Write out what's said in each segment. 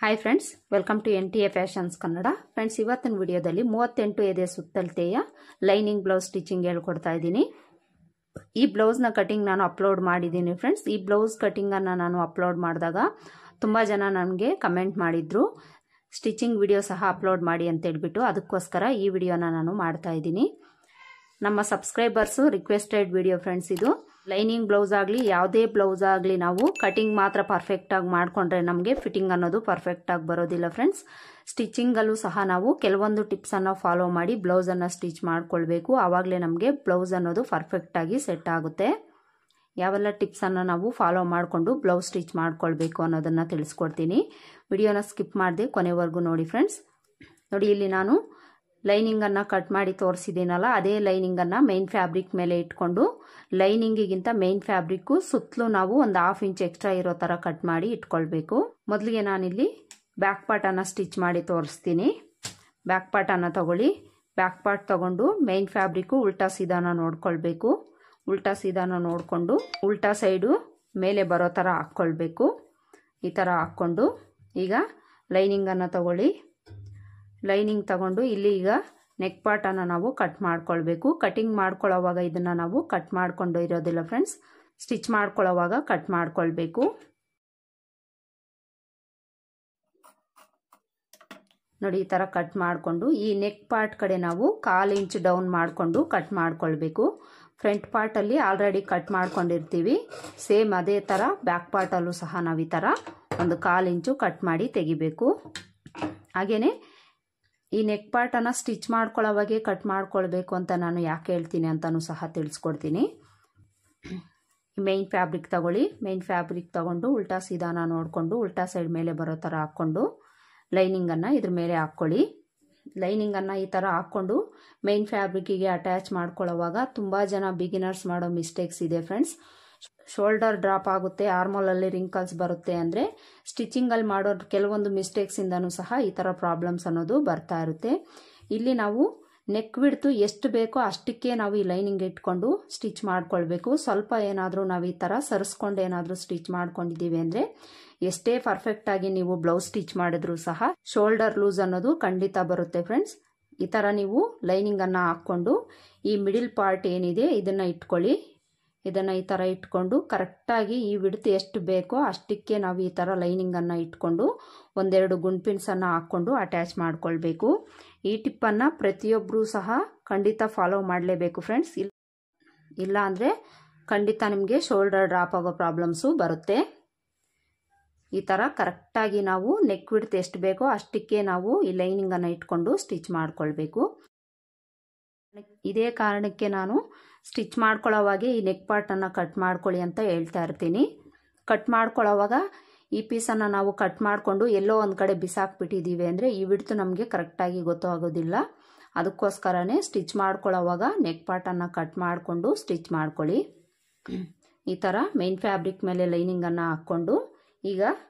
Hi friends, welcome to NTA fashions Kannada. Friends, ಇವತ್ತಿನ ವಿಡಿಯೋದಲ್ಲಿ 38 ಎದೆ ಸುತ್ತಳತೆಯ ಲೈನಿಂಗ್ ಬ್ಲೌಸ್ ಸ್ಟಿಚಿಂಗ್ ಹೇಳ್ಕೊಡ್ತಾ ಇದ್ದೀನಿ. ಈ ಬ್ಲೌಸ್ನ ಕಟಿಂಗ್ ನಾನು ಅಪ್ಲೋಡ್ ಮಾಡಿದ್ದೀನಿ ಫ್ರೆಂಡ್ಸ್. ಈ ಬ್ಲೌಸ್ ಕಟಿಂಗನ್ನು ನಾನು ಅಪ್ಲೋಡ್ ಮಾಡಿದಾಗ ತುಂಬ ಜನ ನನಗೆ ಕಮೆಂಟ್ ಮಾಡಿದ್ರು, ಸ್ಟಿಚಿಂಗ್ ವಿಡಿಯೋ ಸಹ ಅಪ್ಲೋಡ್ ಮಾಡಿ ಅಂತ ಹೇಳ್ಬಿಟ್ಟು. ಅದಕ್ಕೋಸ್ಕರ ಈ ವಿಡಿಯೋನ ನಾನು ಮಾಡ್ತಾ ಇದ್ದೀನಿ. ನಮ್ಮ ಸಬ್ಸ್ಕ್ರೈಬರ್ಸು ರಿಕ್ವೆಸ್ಟೆಡ್ ವಿಡಿಯೋ ಫ್ರೆಂಡ್ಸ್ ಇದು. ಲೈನಿಂಗ್ ಬ್ಲೌಸ್ ಆಗಲಿ ಯಾವುದೇ ಬ್ಲೌಸ್ ಆಗಲಿ ನಾವು ಕಟಿಂಗ್ ಮಾತ್ರ ಪರ್ಫೆಕ್ಟಾಗಿ ಮಾಡಿಕೊಂಡ್ರೆ ನಮಗೆ ಫಿಟ್ಟಿಂಗ್ ಅನ್ನೋದು ಪರ್ಫೆಕ್ಟಾಗಿ ಬರೋದಿಲ್ಲ ಫ್ರೆಂಡ್ಸ್. ಸ್ಟಿಚಿಂಗಲ್ಲೂ ಸಹ ನಾವು ಕೆಲವೊಂದು ಟಿಪ್ಸನ್ನು ಫಾಲೋ ಮಾಡಿ ಬ್ಲೌಸನ್ನು ಸ್ಟಿಚ್ ಮಾಡ್ಕೊಳ್ಬೇಕು. ಆವಾಗಲೇ ನಮಗೆ ಬ್ಲೌಸ್ ಅನ್ನೋದು ಪರ್ಫೆಕ್ಟಾಗಿ ಸೆಟ್ ಆಗುತ್ತೆ. ಯಾವೆಲ್ಲ ಟಿಪ್ಸನ್ನು ನಾವು ಫಾಲೋ ಮಾಡಿಕೊಂಡು ಬ್ಲೌಸ್ ಸ್ಟಿಚ್ ಮಾಡ್ಕೊಳ್ಬೇಕು ಅನ್ನೋದನ್ನು ತಿಳಿಸ್ಕೊಡ್ತೀನಿ. ವಿಡಿಯೋನ ಸ್ಕಿಪ್ ಮಾಡದೆ ಕೊನೆವರೆಗೂ ನೋಡಿ ಫ್ರೆಂಡ್ಸ್. ನೋಡಿ, ಇಲ್ಲಿ ನಾನು ಲೈನಿಂಗನ್ನು ಕಟ್ ಮಾಡಿ ತೋರಿಸಿದ್ದೀನಲ್ಲ, ಅದೇ ಲೈನಿಂಗನ್ನು ಮೈನ್ ಫ್ಯಾಬ್ರಿಕ್ ಮೇಲೆ ಇಟ್ಕೊಂಡು ಲೈನಿಂಗಿಗಿಂತ ಮೈನ್ ಫ್ಯಾಬ್ರಿಕ್ಕು ಸುತ್ತಲೂ ನಾವು ಒಂದು 1/2 ಇಂಚ್ ಎಕ್ಸ್ಟ್ರಾ ಇರೋ ಥರ ಕಟ್ ಮಾಡಿ ಇಟ್ಕೊಳ್ಬೇಕು. ಮೊದಲಿಗೆ ನಾನಿಲ್ಲಿ ಬ್ಯಾಕ್ ಪಾರ್ಟನ್ನು ಸ್ಟಿಚ್ ಮಾಡಿ ತೋರಿಸ್ತೀನಿ. ಬ್ಯಾಕ್ ಪಾರ್ಟನ್ನು ತಗೊಳ್ಳಿ. ಬ್ಯಾಕ್ ಪಾರ್ಟ್ ತಗೊಂಡು ಮೈನ್ ಫ್ಯಾಬ್ರಿಕ್ಕು ಉಲ್ಟಾ ಸೀದಾನ ನೋಡ್ಕೊಳ್ಬೇಕು. ಉಲ್ಟಾ ಸೀದಾನ ನೋಡಿಕೊಂಡು ಉಲ್ಟಾ ಸೈಡು ಮೇಲೆ ಬರೋ ಥರ ಹಾಕ್ಕೊಳ್ಬೇಕು. ಈ ಥರ ಹಾಕ್ಕೊಂಡು ಈಗ ಲೈನಿಂಗನ್ನು ತಗೊಳ್ಳಿ. ಲೈನಿಂಗ್ ತಗೊಂಡು ಇಲ್ಲಿ ಈಗ ನೆಕ್ ಪಾರ್ಟನ್ನು ನಾವು ಕಟ್ ಮಾಡ್ಕೊಳ್ಬೇಕು. ಕಟಿಂಗ್ ಮಾಡ್ಕೊಳ್ಳೋವಾಗ ಇದನ್ನು ನಾವು ಕಟ್ ಮಾಡ್ಕೊಂಡು ಇರೋದಿಲ್ಲ ಫ್ರೆಂಡ್ಸ್, ಸ್ಟಿಚ್ ಮಾಡ್ಕೊಳ್ಳೋವಾಗ ಕಟ್ ಮಾಡ್ಕೊಳ್ಬೇಕು. ನೋಡಿ, ಈ ಥರ ಕಟ್ ಮಾಡಿಕೊಂಡು ಈ ನೆಕ್ ಪಾರ್ಟ್ ಕಡೆ ನಾವು 1/4 ಇಂಚ್ ಡೌನ್ ಮಾಡಿಕೊಂಡು ಕಟ್ ಮಾಡ್ಕೊಳ್ಬೇಕು. ಫ್ರಂಟ್ ಪಾರ್ಟಲ್ಲಿ ಆಲ್ರೆಡಿ ಕಟ್ ಮಾಡ್ಕೊಂಡಿರ್ತೀವಿ. ಸೇಮ್ ಅದೇ ಥರ ಬ್ಯಾಕ್ ಪಾರ್ಟಲ್ಲೂ ಸಹ ನಾವು ಈ ಥರ ಒಂದು 1/4 ಇಂಚು ಕಟ್ ಮಾಡಿ ತೆಗಿಬೇಕು. ಹಾಗೆಯೇ ಈ ನೆಕ್ ಪಾರ್ಟನ್ನು ಸ್ಟಿಚ್ ಮಾಡ್ಕೊಳ್ಳೋವಾಗೆ ಕಟ್ ಮಾಡ್ಕೊಳ್ಬೇಕು ಅಂತ ನಾನು ಯಾಕೆ ಹೇಳ್ತೀನಿ ಅಂತಲೂ ಸಹ ತಿಳಿಸ್ಕೊಡ್ತೀನಿ. ಮೈನ್ ಫ್ಯಾಬ್ರಿಕ್ ತಗೊಳ್ಳಿ. ಮೈನ್ ಫ್ಯಾಬ್ರಿಕ್ ತಗೊಂಡು ಉಲ್ಟಾ ಸೀದಾನ ನೋಡಿಕೊಂಡು ಉಲ್ಟಾ ಸೈಡ್ ಮೇಲೆ ಬರೋ ಥರ ಹಾಕ್ಕೊಂಡು ಲೈನಿಂಗನ್ನು ಇದ್ರ ಮೇಲೆ ಹಾಕ್ಕೊಳ್ಳಿ. ಲೈನಿಂಗನ್ನು ಈ ಥರ ಹಾಕ್ಕೊಂಡು ಮೈನ್ ಫ್ಯಾಬ್ರಿಕ್ಕಿಗೆ ಅಟ್ಯಾಚ್ ಮಾಡ್ಕೊಳ್ಳೋವಾಗ ತುಂಬ ಜನ ಬಿಗಿನರ್ಸ್ ಮಾಡೋ ಮಿಸ್ಟೇಕ್ಸ್ ಇದೆ ಫ್ರೆಂಡ್ಸ್. ಶೋಲ್ಡರ್ ಡ್ರಾಪ್ ಆಗುತ್ತೆ, ಆರ್ಮೋಲಲ್ಲಿ ರಿಂಕಲ್ಸ್ ಬರುತ್ತೆ ಅಂದರೆ ಸ್ಟಿಚಿಂಗಲ್ಲಿ ಮಾಡೋ ಕೆಲವೊಂದು ಮಿಸ್ಟೇಕ್ಸಿಂದನೂ ಸಹ ಈ ಥರ ಪ್ರಾಬ್ಲಮ್ಸ್ ಅನ್ನೋದು ಬರ್ತಾ ಇರುತ್ತೆ. ಇಲ್ಲಿ ನಾವು ನೆಕ್ ವಿಡ್ತು ಎಷ್ಟು ಬೇಕೋ ಅಷ್ಟಕ್ಕೆ ನಾವು ಈ ಲೈನಿಂಗ್ ಇಟ್ಕೊಂಡು ಸ್ಟಿಚ್ ಮಾಡ್ಕೊಳ್ಬೇಕು. ಸ್ವಲ್ಪ ಏನಾದರೂ ನಾವು ಈ ಥರ ಸರಿಸ್ಕೊಂಡು ಏನಾದರೂ ಸ್ಟಿಚ್ ಮಾಡ್ಕೊಂಡಿದ್ದೀವಿ ಅಂದರೆ ಎಷ್ಟೇ ಪರ್ಫೆಕ್ಟಾಗಿ ನೀವು ಬ್ಲೌಸ್ ಸ್ಟಿಚ್ ಮಾಡಿದ್ರೂ ಸಹ ಶೋಲ್ಡರ್ ಲೂಸ್ ಅನ್ನೋದು ಖಂಡಿತ ಬರುತ್ತೆ ಫ್ರೆಂಡ್ಸ್. ಈ ಥರ ನೀವು ಲೈನಿಂಗನ್ನು ಹಾಕ್ಕೊಂಡು ಈ ಮಿಡಿಲ್ ಪಾರ್ಟ್ ಏನಿದೆ ಇದನ್ನು ಇಟ್ಕೊಳ್ಳಿ. ಇದನ್ನು ಈ ಥರ ಇಟ್ಕೊಂಡು ಕರೆಕ್ಟಾಗಿ ಈ ವಿಡ್ತ್ ಎಷ್ಟು ಬೇಕೋ ಅಷ್ಟಕ್ಕೆ ನಾವು ಈ ಥರ ಲೈನಿಂಗನ್ನು ಇಟ್ಕೊಂಡು ಒಂದೆರಡು ಗುಂಡ್ಪಿನ್ಸನ್ನು ಹಾಕ್ಕೊಂಡು ಅಟ್ಯಾಚ್ ಮಾಡ್ಕೊಳ್ಬೇಕು. ಈ ಟಿಪ್ಪನ್ನು ಪ್ರತಿಯೊಬ್ಬರೂ ಸಹ ಖಂಡಿತ ಫಾಲೋ ಮಾಡಲೇಬೇಕು ಫ್ರೆಂಡ್ಸ್. ಇಲ್ಲ ಅಂದರೆ ಖಂಡಿತ ನಿಮಗೆ ಶೋಲ್ಡರ್ ಡ್ರಾಪ್ ಆಗೋ ಪ್ರಾಬ್ಲಮ್ಸು ಬರುತ್ತೆ. ಈ ಥರ ಕರೆಕ್ಟಾಗಿ ನಾವು ನೆಕ್ ವಿಡ್ತ್ ಎಷ್ಟು ಬೇಕೋ ಅಷ್ಟಕ್ಕೆ ನಾವು ಈ ಲೈನಿಂಗನ್ನು ಇಟ್ಕೊಂಡು ಸ್ಟಿಚ್ ಮಾಡ್ಕೊಳ್ಬೇಕು. ಇದೇ ಕಾರಣಕ್ಕೆ ನಾನು ಸ್ಟಿಚ್ ಮಾಡ್ಕೊಳ್ಳೋವಾಗೆ ಈ ನೆಕ್ ಪಾರ್ಟನ್ನು ಕಟ್ ಮಾಡ್ಕೊಳ್ಳಿ ಅಂತ ಹೇಳ್ತಾ ಇರ್ತೀನಿ. ಕಟ್ ಮಾಡ್ಕೊಳ್ಳೋವಾಗ ಈ ಪೀಸನ್ನು ನಾವು ಕಟ್ ಮಾಡಿಕೊಂಡು ಎಲ್ಲೋ ಒಂದು ಕಡೆ ಬಿಸಾಕ್ಬಿಟ್ಟಿದ್ದೀವಿ ಅಂದರೆ ಈ ವಿಡ್ತು ನಮಗೆ ಕರೆಕ್ಟಾಗಿ ಗೊತ್ತಾಗೋದಿಲ್ಲ. ಅದಕ್ಕೋಸ್ಕರನೇ ಸ್ಟಿಚ್ ಮಾಡ್ಕೊಳ್ಳೋವಾಗ ನೆಕ್ ಪಾರ್ಟನ್ನು ಕಟ್ ಮಾಡಿಕೊಂಡು ಸ್ಟಿಚ್ ಮಾಡ್ಕೊಳ್ಳಿ. ಈ ಥರ ಮೈನ್ ಫ್ಯಾಬ್ರಿಕ್ ಮೇಲೆ ಲೈನಿಂಗನ್ನು ಹಾಕ್ಕೊಂಡು ಈಗ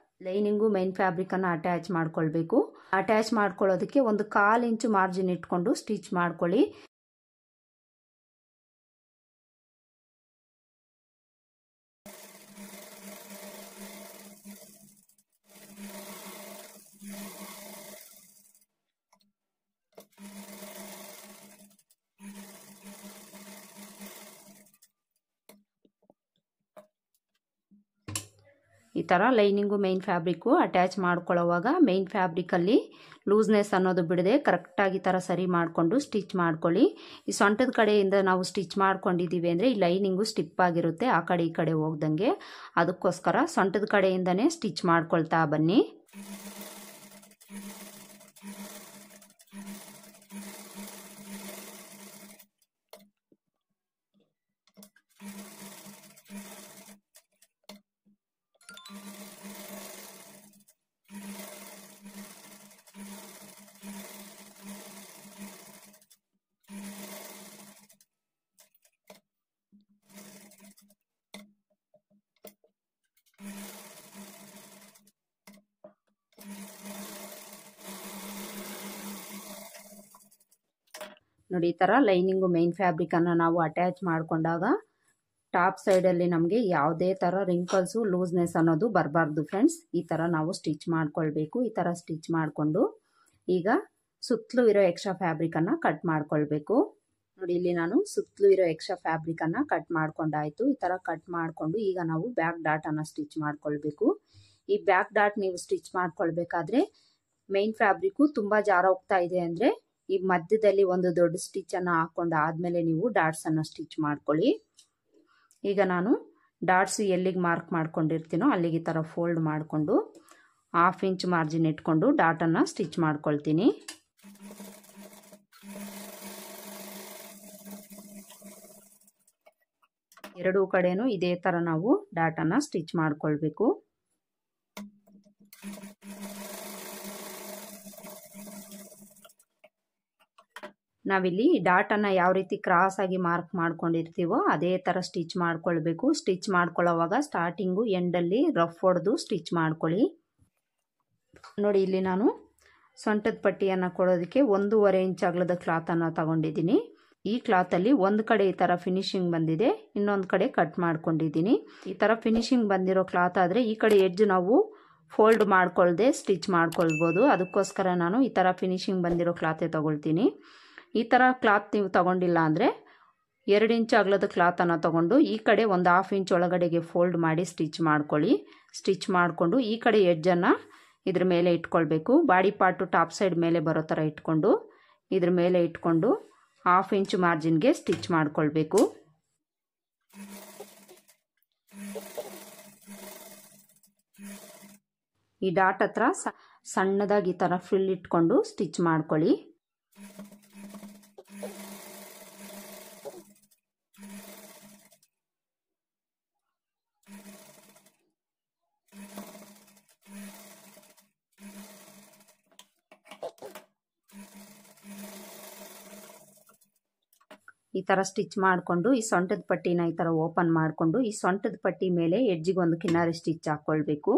ಲೈನಿಂಗು ಮೈನ್ ಫ್ಯಾಬ್ರಿಕನ್ನು ಅಟ್ಯಾಚ್ ಮಾಡ್ಕೊಳ್ಬೇಕು. ಅಟ್ಯಾಚ್ ಮಾಡ್ಕೊಳ್ಳೋದಕ್ಕೆ ಒಂದು 1/4 ಇಂಚು ಮಾರ್ಜಿನ್ ಇಟ್ಕೊಂಡು ಸ್ಟಿಚ್ ಮಾಡ್ಕೊಳ್ಳಿ. ಈ ಥರ ಲೈನಿಂಗು ಮೈನ್ ಫ್ಯಾಬ್ರಿಕ್ಕು ಅಟ್ಯಾಚ್ ಮಾಡ್ಕೊಳ್ಳೋವಾಗ ಮೈನ್ ಫ್ಯಾಬ್ರಿಕಲ್ಲಿ ಲೂಸ್ನೆಸ್ ಅನ್ನೋದು ಬಿಡದೆ ಕರೆಕ್ಟಾಗಿ ಥರ ಸರಿ ಮಾಡಿಕೊಂಡು ಸ್ಟಿಚ್ ಮಾಡ್ಕೊಳ್ಳಿ. ಈ ಸೊಂಟದ ಕಡೆಯಿಂದ ನಾವು ಸ್ಟಿಚ್ ಮಾಡ್ಕೊಂಡಿದ್ದೀವಿ ಅಂದರೆ ಈ ಲೈನಿಂಗು ಸ್ಟಿಪ್ ಆಗಿರುತ್ತೆ ಆ ಕಡೆ ಈ ಕಡೆ ಹೋಗ್ದಂಗೆ. ಅದಕ್ಕೋಸ್ಕರ ಸೊಂಟದ ಕಡೆಯಿಂದನೇ ಸ್ಟಿಚ್ ಮಾಡ್ಕೊಳ್ತಾ ಬನ್ನಿ. ನೋಡಿ, ಈ ಥರ ಲೈನಿಂಗು ಮೈನ್ ಫ್ಯಾಬ್ರಿಕನ್ನು ನಾವು ಅಟ್ಯಾಚ್ ಮಾಡಿಕೊಂಡಾಗ ಟಾಪ್ ಸೈಡಲ್ಲಿ ನಮಗೆ ಯಾವುದೇ ಥರ ರಿಂಕಲ್ಸು ಲೂಸ್ನೆಸ್ ಅನ್ನೋದು ಬರಬಾರ್ದು ಫ್ರೆಂಡ್ಸ್. ಈ ಥರ ನಾವು ಸ್ಟಿಚ್ ಮಾಡ್ಕೊಳ್ಬೇಕು. ಈ ಥರ ಸ್ಟಿಚ್ ಮಾಡಿಕೊಂಡು ಈಗ ಸುತ್ತಲೂ ಇರೋ ಎಕ್ಸ್ಟ್ರಾ ಫ್ಯಾಬ್ರಿಕನ್ನು ಕಟ್ ಮಾಡ್ಕೊಳ್ಬೇಕು. ನೋಡಿ, ಇಲ್ಲಿ ನಾನು ಸುತ್ತಲೂ ಇರೋ ಎಕ್ಸ್ಟ್ರಾ ಫ್ಯಾಬ್ರಿಕನ್ನು ಕಟ್ ಮಾಡ್ಕೊಂಡಾಯಿತು. ಈ ಥರ ಕಟ್ ಮಾಡಿಕೊಂಡು ಈಗ ನಾವು ಬ್ಯಾಕ್ ಡಾಟನ್ನು ಸ್ಟಿಚ್ ಮಾಡ್ಕೊಳ್ಬೇಕು. ಈ ಬ್ಯಾಕ್ ಡಾಟ್ ನೀವು ಸ್ಟಿಚ್ ಮಾಡ್ಕೊಳ್ಬೇಕಾದ್ರೆ ಮೇನ್ ಫ್ಯಾಬ್ರಿಕ್ಕು ತುಂಬ ಜಾರ ಹೋಗ್ತಾ ಇದೆ ಅಂದರೆ ಈ ಮಧ್ಯದಲ್ಲಿ ಒಂದು ದೊಡ್ಡ ಸ್ಟಿಚ್ಚನ್ನು ಹಾಕ್ಕೊಂಡು ಆದಮೇಲೆ ನೀವು ಡಾಟ್ಸನ್ನು ಸ್ಟಿಚ್ ಮಾಡ್ಕೊಳ್ಳಿ. ಈಗ ನಾನು ಡಾಟ್ಸ್ ಎಲ್ಲಿಗೆ ಮಾರ್ಕ್ ಮಾಡ್ಕೊಂಡಿರ್ತೀನೋ ಅಲ್ಲಿಗೆ ಈ ಥರ ಫೋಲ್ಡ್ ಮಾಡಿಕೊಂಡು 1/2 ಇಂಚ್ ಮಾರ್ಜಿನ್ ಇಟ್ಕೊಂಡು ಡಾಟನ್ನು ಸ್ಟಿಚ್ ಮಾಡ್ಕೊಳ್ತೀನಿ. ಎರಡೂ ಕಡೆನೂ ಇದೇ ಥರ ನಾವು ಡಾಟನ್ನು ಸ್ಟಿಚ್ ಮಾಡ್ಕೊಳ್ಬೇಕು. ನಾವಿಲ್ಲಿ ಡಾಟನ್ನು ಯಾವ ರೀತಿ ಕ್ರಾಸ್ ಆಗಿ ಮಾರ್ಕ್ ಮಾಡ್ಕೊಂಡಿರ್ತೀವೋ ಅದೇ ಥರ ಸ್ಟಿಚ್ ಮಾಡ್ಕೊಳ್ಬೇಕು. ಸ್ಟಿಚ್ ಮಾಡ್ಕೊಳ್ಳೋವಾಗ ಸ್ಟಾರ್ಟಿಂಗು ಎಂಡಲ್ಲಿ ರಫ್ ಹೊಡೆದು ಸ್ಟಿಚ್ ಮಾಡ್ಕೊಳ್ಳಿ. ನೋಡಿ, ಇಲ್ಲಿ ನಾನು ಸೊಂಟದ ಪಟ್ಟಿಯನ್ನು ಕೊಡೋದಕ್ಕೆ 1.5 ಇಂಚ್ ಅಗಲದ ಕ್ಲಾತನ್ನು ತಗೊಂಡಿದ್ದೀನಿ. ಈ ಕ್ಲಾತಲ್ಲಿ ಒಂದು ಕಡೆ ಈ ಥರ ಫಿನಿಶಿಂಗ್ ಬಂದಿದೆ, ಇನ್ನೊಂದು ಕಡೆ ಕಟ್ ಮಾಡ್ಕೊಂಡಿದ್ದೀನಿ. ಈ ಥರ ಫಿನಿಶಿಂಗ್ ಬಂದಿರೋ ಕ್ಲಾತ್ ಆದರೆ ಈ ಕಡೆ ಎಡ್ಜ್ ನಾವು ಫೋಲ್ಡ್ ಮಾಡ್ಕೊಳ್ದೆ ಸ್ಟಿಚ್ ಮಾಡ್ಕೊಳ್ಬೋದು. ಅದಕ್ಕೋಸ್ಕರ ನಾನು ಈ ಥರ ಫಿನಿಶಿಂಗ್ ಬಂದಿರೋ ಕ್ಲಾತೆ ತಗೊಳ್ತೀನಿ. ಈ ಥರ ಕ್ಲಾತ್ ನೀವು ತಗೊಂಡಿಲ್ಲ ಅಂದರೆ 2 ಇಂಚ್ ಅಗಲದ ಕ್ಲಾತನ್ನು ತಗೊಂಡು ಈ ಕಡೆ ಒಂದು 1/2 ಇಂಚ್ ಒಳಗಡೆಗೆ ಫೋಲ್ಡ್ ಮಾಡಿ ಸ್ಟಿಚ್ ಮಾಡ್ಕೊಳ್ಳಿ. ಸ್ಟಿಚ್ ಮಾಡಿಕೊಂಡು ಈ ಕಡೆ ಎಡ್ಜನ್ನು ಇದ್ರ ಮೇಲೆ ಇಟ್ಕೊಳ್ಬೇಕು. ಬಾಡಿ ಪಾರ್ಟು ಟಾಪ್ ಸೈಡ್ ಮೇಲೆ ಬರೋ ಥರ ಇಟ್ಕೊಂಡು ಇದ್ರ ಮೇಲೆ ಇಟ್ಕೊಂಡು 1/2 ಇಂಚ್ ಮಾರ್ಜಿನ್ಗೆ ಸ್ಟಿಚ್ ಮಾಡ್ಕೊಳ್ಬೇಕು. ಈ ಡಾಟ್ ಹತ್ರ ಸಣ್ಣದಾಗಿ ಈ ಥರ ಫ್ರಿಲ್ ಇಟ್ಕೊಂಡು ಸ್ಟಿಚ್ ಮಾಡ್ಕೊಳ್ಳಿ. ಈ ಥರ ಸ್ಟಿಚ್ ಮಾಡಿಕೊಂಡು ಈ ಸೊಂಟದ ಪಟ್ಟಿನ ಈ ಥರ ಓಪನ್ ಮಾಡಿಕೊಂಡು ಈ ಸೊಂಟದ ಪಟ್ಟಿ ಮೇಲೆ ಎಡ್ಜಿಗೆ ಒಂದು ಕಿನಾರಿ ಸ್ಟಿಚ್ ಹಾಕ್ಕೊಳ್ಬೇಕು.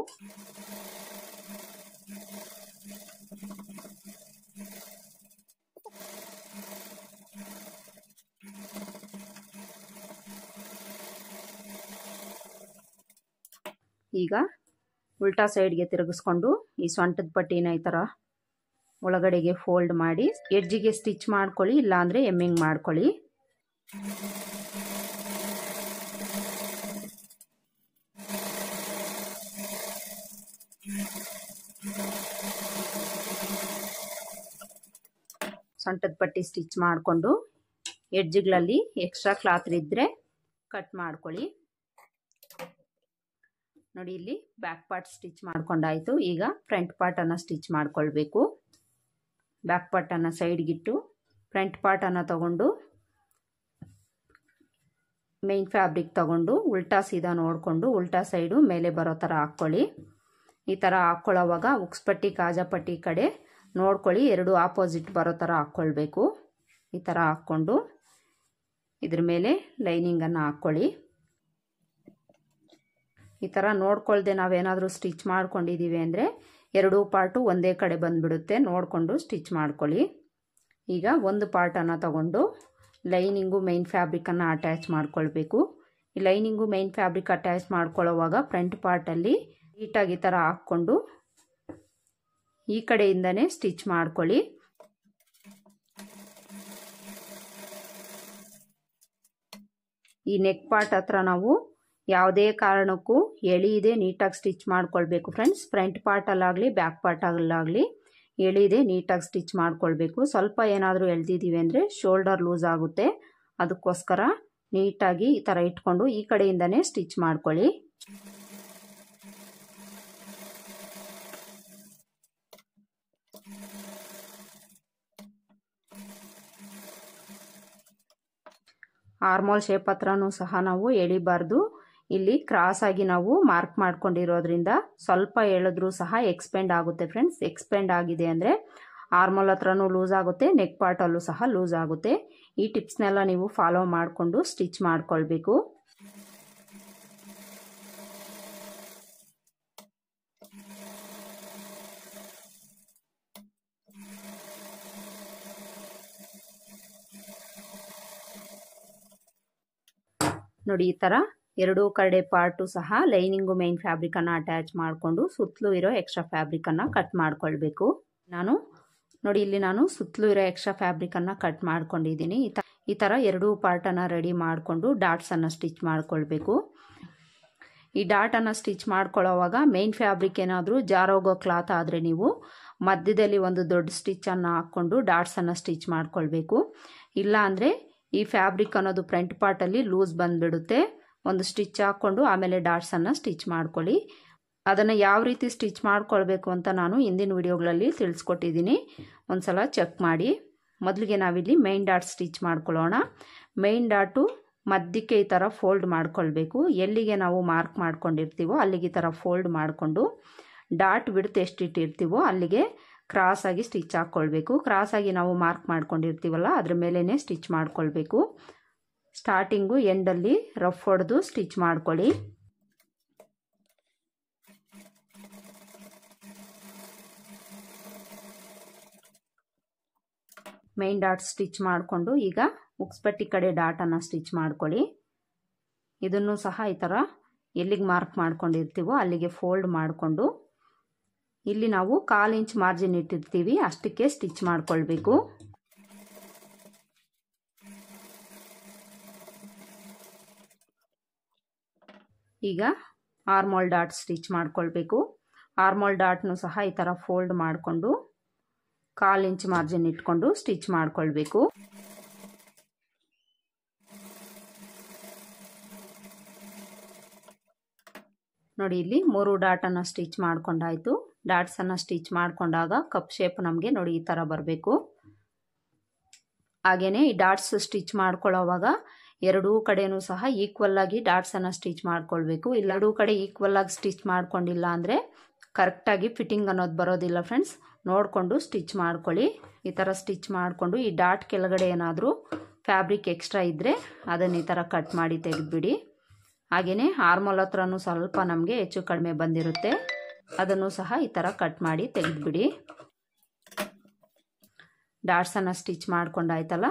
ಈಗ ಉಲ್ಟಾ ಸೈಡ್ಗೆ ತಿರುಗಿಸ್ಕೊಂಡು ಈ ಸೊಂಟದ ಪಟ್ಟಿನ ಈ ಥರ ಒಳಗಡೆಗೆ ಫೋಲ್ಡ್ ಮಾಡಿ ಎಡ್ಜಿಗೆ ಸ್ಟಿಚ್ ಮಾಡ್ಕೊಳ್ಳಿ, ಇಲ್ಲಾಂದರೆ ಎಮ್ಮಿಂಗ್ ಮಾಡ್ಕೊಳ್ಳಿ. ಸೊಂಟದ ಪಟ್ಟಿ ಸ್ಟಿಚ್ ಮಾಡಿಕೊಂಡು ಎಡ್ಜ್ಗಳಲ್ಲಿ ಎಕ್ಸ್ಟ್ರಾ ಕ್ಲಾತ್ ಇದ್ದರೆ ಕಟ್ ಮಾಡ್ಕೊಳ್ಳಿ. ನೋಡಿ, ಇಲ್ಲಿ ಬ್ಯಾಕ್ ಪಾರ್ಟ್ ಸ್ಟಿಚ್ ಮಾಡ್ಕೊಂಡಾಯಿತು. ಈಗ ಫ್ರಂಟ್ ಪಾರ್ಟನ್ನು ಸ್ಟಿಚ್ ಮಾಡ್ಕೊಳ್ಬೇಕು. ಬ್ಯಾಕ್ ಪಾರ್ಟನ್ನು ಸೈಡ್ಗಿಟ್ಟು ಫ್ರಂಟ್ ಪಾರ್ಟನ್ನು ತಗೊಂಡು ಮೇನ್ ಫ್ಯಾಬ್ರಿಕ್ ತಗೊಂಡು ಉಲ್ಟಾ ಸೀದಾ ನೋಡಿಕೊಂಡು ಉಲ್ಟಾ ಸೈಡು ಮೇಲೆ ಬರೋ ಥರ ಹಾಕ್ಕೊಳ್ಳಿ. ಈ ಥರ ಹಾಕ್ಕೊಳ್ಳೋವಾಗ ಉಕ್ಸ್ಪಟ್ಟಿ ಕಾಜಾಪಟ್ಟಿ ಕಡೆ ನೋಡ್ಕೊಳ್ಳಿ, ಎರಡು ಆಪೋಸಿಟ್ ಬರೋ ಥರ ಹಾಕ್ಕೊಳ್ಬೇಕು. ಈ ಥರ ಹಾಕ್ಕೊಂಡು ಇದ್ರ ಮೇಲೆ ಲೈನಿಂಗನ್ನು ಹಾಕ್ಕೊಳ್ಳಿ. ಈ ಥರ ನೋಡ್ಕೊಳ್ದೆ ನಾವೇನಾದರೂ ಸ್ಟಿಚ್ ಮಾಡ್ಕೊಂಡಿದ್ದೀವಿ ಅಂದರೆ ಎರಡೂ ಪಾರ್ಟು ಒಂದೇ ಕಡೆ ಬಂದುಬಿಡುತ್ತೆ. ನೋಡಿಕೊಂಡು ಸ್ಟಿಚ್ ಮಾಡ್ಕೊಳ್ಳಿ. ಈಗ ಒಂದು ಪಾರ್ಟನ್ನು ತಗೊಂಡು ಲೈನಿಂಗು ಮೈನ್ ಫ್ಯಾಬ್ರಿಕನ್ನು ಅಟ್ಯಾಚ್ ಮಾಡ್ಕೊಳ್ಬೇಕು. ಈ ಲೈನಿಂಗು ಮೈನ್ ಫ್ಯಾಬ್ರಿಕ್ ಅಟ್ಯಾಚ್ ಮಾಡ್ಕೊಳ್ಳೋವಾಗ ಫ್ರಂಟ್ ಪಾರ್ಟಲ್ಲಿ ನೀಟಾಗಿ ಈ ಥರ ಹಾಕ್ಕೊಂಡು ಈ ಕಡೆಯಿಂದನೇ ಸ್ಟಿಚ್ ಮಾಡ್ಕೊಳ್ಳಿ. ಈ ನೆಕ್ ಪಾರ್ಟ್ ಹತ್ರ ನಾವು ಯಾವುದೇ ಕಾರಣಕ್ಕೂ ಎಳೆಯದೆ ನೀಟಾಗಿ ಸ್ಟಿಚ್ ಮಾಡ್ಕೊಳ್ಬೇಕು ಫ್ರೆಂಡ್ಸ್. ಫ್ರಂಟ್ ಪಾರ್ಟಲ್ಲಾಗಲಿ ಬ್ಯಾಕ್ ಪಾರ್ಟಲ್ಲಾಗಲಿ ಎಳೆಯದೆ ನೀಟಾಗಿ ಸ್ಟಿಚ್ ಮಾಡ್ಕೊಳ್ಬೇಕು. ಸ್ವಲ್ಪ ಏನಾದರೂ ಎಳೆದಿದ್ದೀವಿ ಅಂದರೆ ಶೋಲ್ಡರ್ ಲೂಸ್ ಆಗುತ್ತೆ. ಅದಕ್ಕೋಸ್ಕರ ನೀಟಾಗಿ ಈ ಥರ ಇಟ್ಕೊಂಡು ಈ ಕಡೆಯಿಂದನೇ ಸ್ಟಿಚ್ ಮಾಡ್ಕೊಳ್ಳಿ. ಆರ್ಮೋಲ್ ಶೇಪ್ ಹತ್ರನೂ ಸಹ ನಾವು ಎಳಿಬಾರ್ದು. ಇಲ್ಲಿ ಕ್ರಾಸ್ ಆಗಿ ನಾವು ಮಾರ್ಕ್ ಮಾಡ್ಕೊಂಡಿರೋದ್ರಿಂದ ಸ್ವಲ್ಪ ಎಳೆದ್ರೂ ಸಹ ಎಕ್ಸ್ಪೆಂಡ್ ಆಗುತ್ತೆ ಫ್ರೆಂಡ್ಸ್. ಎಕ್ಸ್ಪೆಂಡ್ ಆಗಿದೆ ಅಂದರೆ ಆರ್ಮೋಲ್ ಹತ್ರನೂ ಲೂಸ್ ಆಗುತ್ತೆ, ನೆಕ್ ಪಾರ್ಟಲ್ಲೂ ಸಹ ಲೂಸ್ ಆಗುತ್ತೆ. ಈ ಟಿಪ್ಸ್ನೆಲ್ಲ ನೀವು ಫಾಲೋ ಮಾಡಿಕೊಂಡು ಸ್ಟಿಚ್ ಮಾಡ್ಕೊಳ್ಬೇಕು. ನೋಡಿ ಈ ಥರ ಎರಡೂ ಕಡೆ ಪಾರ್ಟು ಸಹ ಲೈನಿಂಗು ಮೇನ್ ಫ್ಯಾಬ್ರಿಕನ್ನು ಅಟ್ಯಾಚ್ ಮಾಡಿಕೊಂಡು ಸುತ್ತಲೂ ಇರೋ ಎಕ್ಸ್ಟ್ರಾ ಫ್ಯಾಬ್ರಿಕನ್ನು ಕಟ್ ಮಾಡ್ಕೊಳ್ಬೇಕು. ನೋಡಿ ಇಲ್ಲಿ ನಾನು ಸುತ್ತಲೂ ಇರೋ ಎಕ್ಸ್ಟ್ರಾ ಫ್ಯಾಬ್ರಿಕನ್ನು ಕಟ್ ಮಾಡ್ಕೊಂಡಿದ್ದೀನಿ. ಈ ಥರ ಎರಡೂ ಪಾರ್ಟನ್ನು ರೆಡಿ ಮಾಡಿಕೊಂಡು ಡಾಟ್ಸನ್ನು ಸ್ಟಿಚ್ ಮಾಡ್ಕೊಳ್ಬೇಕು. ಈ ಡಾಟನ್ನು ಸ್ಟಿಚ್ ಮಾಡ್ಕೊಳ್ಳೋವಾಗ ಮೇನ್ ಫ್ಯಾಬ್ರಿಕ್ ಏನಾದರೂ ಜಾರೋಗೋ ಕ್ಲಾತ್ ಆದರೆ ನೀವು ಮಧ್ಯದಲ್ಲಿ ಒಂದು ದೊಡ್ಡ ಸ್ಟಿಚ್ಚನ್ನು ಹಾಕ್ಕೊಂಡು ಡಾಟ್ಸನ್ನು ಸ್ಟಿಚ್ ಮಾಡ್ಕೊಳ್ಬೇಕು. ಇಲ್ಲ ಅಂದರೆ ಈ ಫ್ಯಾಬ್ರಿಕ್ ಅನ್ನೋದು ಫ್ರಂಟ್ ಪಾರ್ಟಲ್ಲಿ ಲೂಸ್ ಬಂದುಬಿಡುತ್ತೆ. ಒಂದು ಸ್ಟಿಚ್ ಹಾಕ್ಕೊಂಡು ಆಮೇಲೆ ಡಾಟ್ಸನ್ನು ಸ್ಟಿಚ್ ಮಾಡ್ಕೊಳ್ಳಿ. ಅದನ್ನು ಯಾವ ರೀತಿ ಸ್ಟಿಚ್ ಮಾಡ್ಕೊಳ್ಬೇಕು ಅಂತ ನಾನು ಹಿಂದಿನ ವಿಡಿಯೋಗಳಲ್ಲಿ ತಿಳಿಸ್ಕೊಟ್ಟಿದ್ದೀನಿ, ಒಂದು ಸಲ ಚೆಕ್ ಮಾಡಿ. ಮೊದಲಿಗೆ ನಾವಿಲ್ಲಿ ಮೇನ್ ಡಾಟ್ ಸ್ಟಿಚ್ ಮಾಡ್ಕೊಳ್ಳೋಣ. ಮೇನ್ ಡಾಟು ಮಧ್ಯಕ್ಕೆ ಈ ಥರ ಫೋಲ್ಡ್ ಮಾಡ್ಕೊಳ್ಬೇಕು. ಎಲ್ಲಿಗೆ ನಾವು ಮಾರ್ಕ್ ಮಾಡ್ಕೊಂಡಿರ್ತೀವೋ ಅಲ್ಲಿಗೆ ಈ ಥರ ಫೋಲ್ಡ್ ಮಾಡಿಕೊಂಡು ಡಾಟ್ ಬಿಡ್ತು ಎಷ್ಟಿಟ್ಟಿರ್ತೀವೋ ಅಲ್ಲಿಗೆ ಕ್ರಾಸಾಗಿ ಸ್ಟಿಚ್ ಹಾಕ್ಕೊಳ್ಬೇಕು. ಕ್ರಾಸಾಗಿ ನಾವು ಮಾರ್ಕ್ ಮಾಡ್ಕೊಂಡಿರ್ತೀವಲ್ಲ ಅದ್ರ ಮೇಲೇ ಸ್ಟಿಚ್ ಮಾಡ್ಕೊಳ್ಬೇಕು. ಸ್ಟಾರ್ಟಿಂಗು ಎಂಡಲ್ಲಿ ರಫ್ ಹೊಡೆದು ಸ್ಟಿಚ್ ಮಾಡ್ಕೊಳ್ಳಿ. ಮೇನ್ ಡಾಟ್ ಸ್ಟಿಚ್ ಮಾಡಿಕೊಂಡು ಈಗ ಉಕ್ಸ್ಪಟ್ಟಿ ಕಡೆ ಡಾಟನ್ನು ಸ್ಟಿಚ್ ಮಾಡ್ಕೊಳ್ಳಿ. ಇದನ್ನು ಸಹ ಈ ಥರ ಎಲ್ಲಿಗೆ ಮಾರ್ಕ್ ಮಾಡ್ಕೊಂಡಿರ್ತೀವೋ ಅಲ್ಲಿಗೆ ಫೋಲ್ಡ್ ಮಾಡಿಕೊಂಡು ಇಲ್ಲಿ ನಾವು 1/4 ಇಂಚ್ ಮಾರ್ಜಿನ್ ಇಟ್ಟಿರ್ತೀವಿ ಅಷ್ಟಕ್ಕೆ ಸ್ಟಿಚ್ ಮಾಡ್ಕೊಳ್ಬೇಕು. ಈಗ ಆರ್ಮೋಲ್ ಡಾಟ್ ಸ್ಟಿಚ್ ಮಾಡ್ಕೊಳ್ಬೇಕು. ಆರ್ಮೋಲ್ ಡಾಟ್ನು ಸಹ ಈ ಥರ ಫೋಲ್ಡ್ ಮಾಡಿಕೊಂಡು 1/4 ಇಂಚ್ ಮಾರ್ಜಿನ್ ಇಟ್ಕೊಂಡು ಸ್ಟಿಚ್ ಮಾಡ್ಕೊಳ್ಬೇಕು. ನೋಡಿ ಇಲ್ಲಿ 3 ಡಾಟನ್ನು ಸ್ಟಿಚ್ ಮಾಡ್ಕೊಂಡಾಯ್ತು. ಡಾಟ್ಸನ್ನು ಸ್ಟಿಚ್ ಮಾಡ್ಕೊಂಡಾಗ ಕಪ್ ಶೇಪ್ ನಮಗೆ ನೋಡಿ ಈ ಥರ ಬರಬೇಕು. ಹಾಗೆಯೇ ಈ ಡಾಟ್ಸ್ ಸ್ಟಿಚ್ ಮಾಡ್ಕೊಳ್ಳೋವಾಗ ಎರಡೂ ಕಡೆನೂ ಸಹ ಈಕ್ವಲ್ ಆಗಿ ಡಾಟ್ಸನ್ನು ಸ್ಟಿಚ್ ಮಾಡ್ಕೊಳ್ಬೇಕು. ಇಲ್ಲ ಎರಡೂ ಕಡೆ ಈಕ್ವಲ್ ಆಗಿ ಸ್ಟಿಚ್ ಮಾಡ್ಕೊಂಡಿಲ್ಲ ಅಂದರೆ ಕರೆಕ್ಟಾಗಿ ಫಿಟ್ಟಿಂಗ್ ಅನ್ನೋದು ಬರೋದಿಲ್ಲ ಫ್ರೆಂಡ್ಸ್. ನೋಡಿಕೊಂಡು ಸ್ಟಿಚ್ ಮಾಡ್ಕೊಳ್ಳಿ. ಈ ಥರ ಸ್ಟಿಚ್ ಮಾಡಿಕೊಂಡು ಈ ಡಾಟ್ ಕೆಳಗಡೆ ಏನಾದರೂ ಫ್ಯಾಬ್ರಿಕ್ ಎಕ್ಸ್ಟ್ರಾ ಇದ್ದರೆ ಅದನ್ನು ಈ ಥರ ಕಟ್ ಮಾಡಿ ತೆಗೆದುಬಿಡಿ. ಹಾಗೆಯೇ ಆರ್ಮೋಲ್ ಹತ್ರನೂ ಸ್ವಲ್ಪ ನಮಗೆ ಹೆಚ್ಚು ಕಡಿಮೆ ಬಂದಿರುತ್ತೆ, ಅದನ್ನು ಸಹ ಈ ಥರ ಕಟ್ ಮಾಡಿ ತೆಗೆದುಬಿಡಿ. ಡಾಟ್ಸನ್ನು ಸ್ಟಿಚ್ ಮಾಡ್ಕೊಂಡಾಯ್ತಲ್ಲ,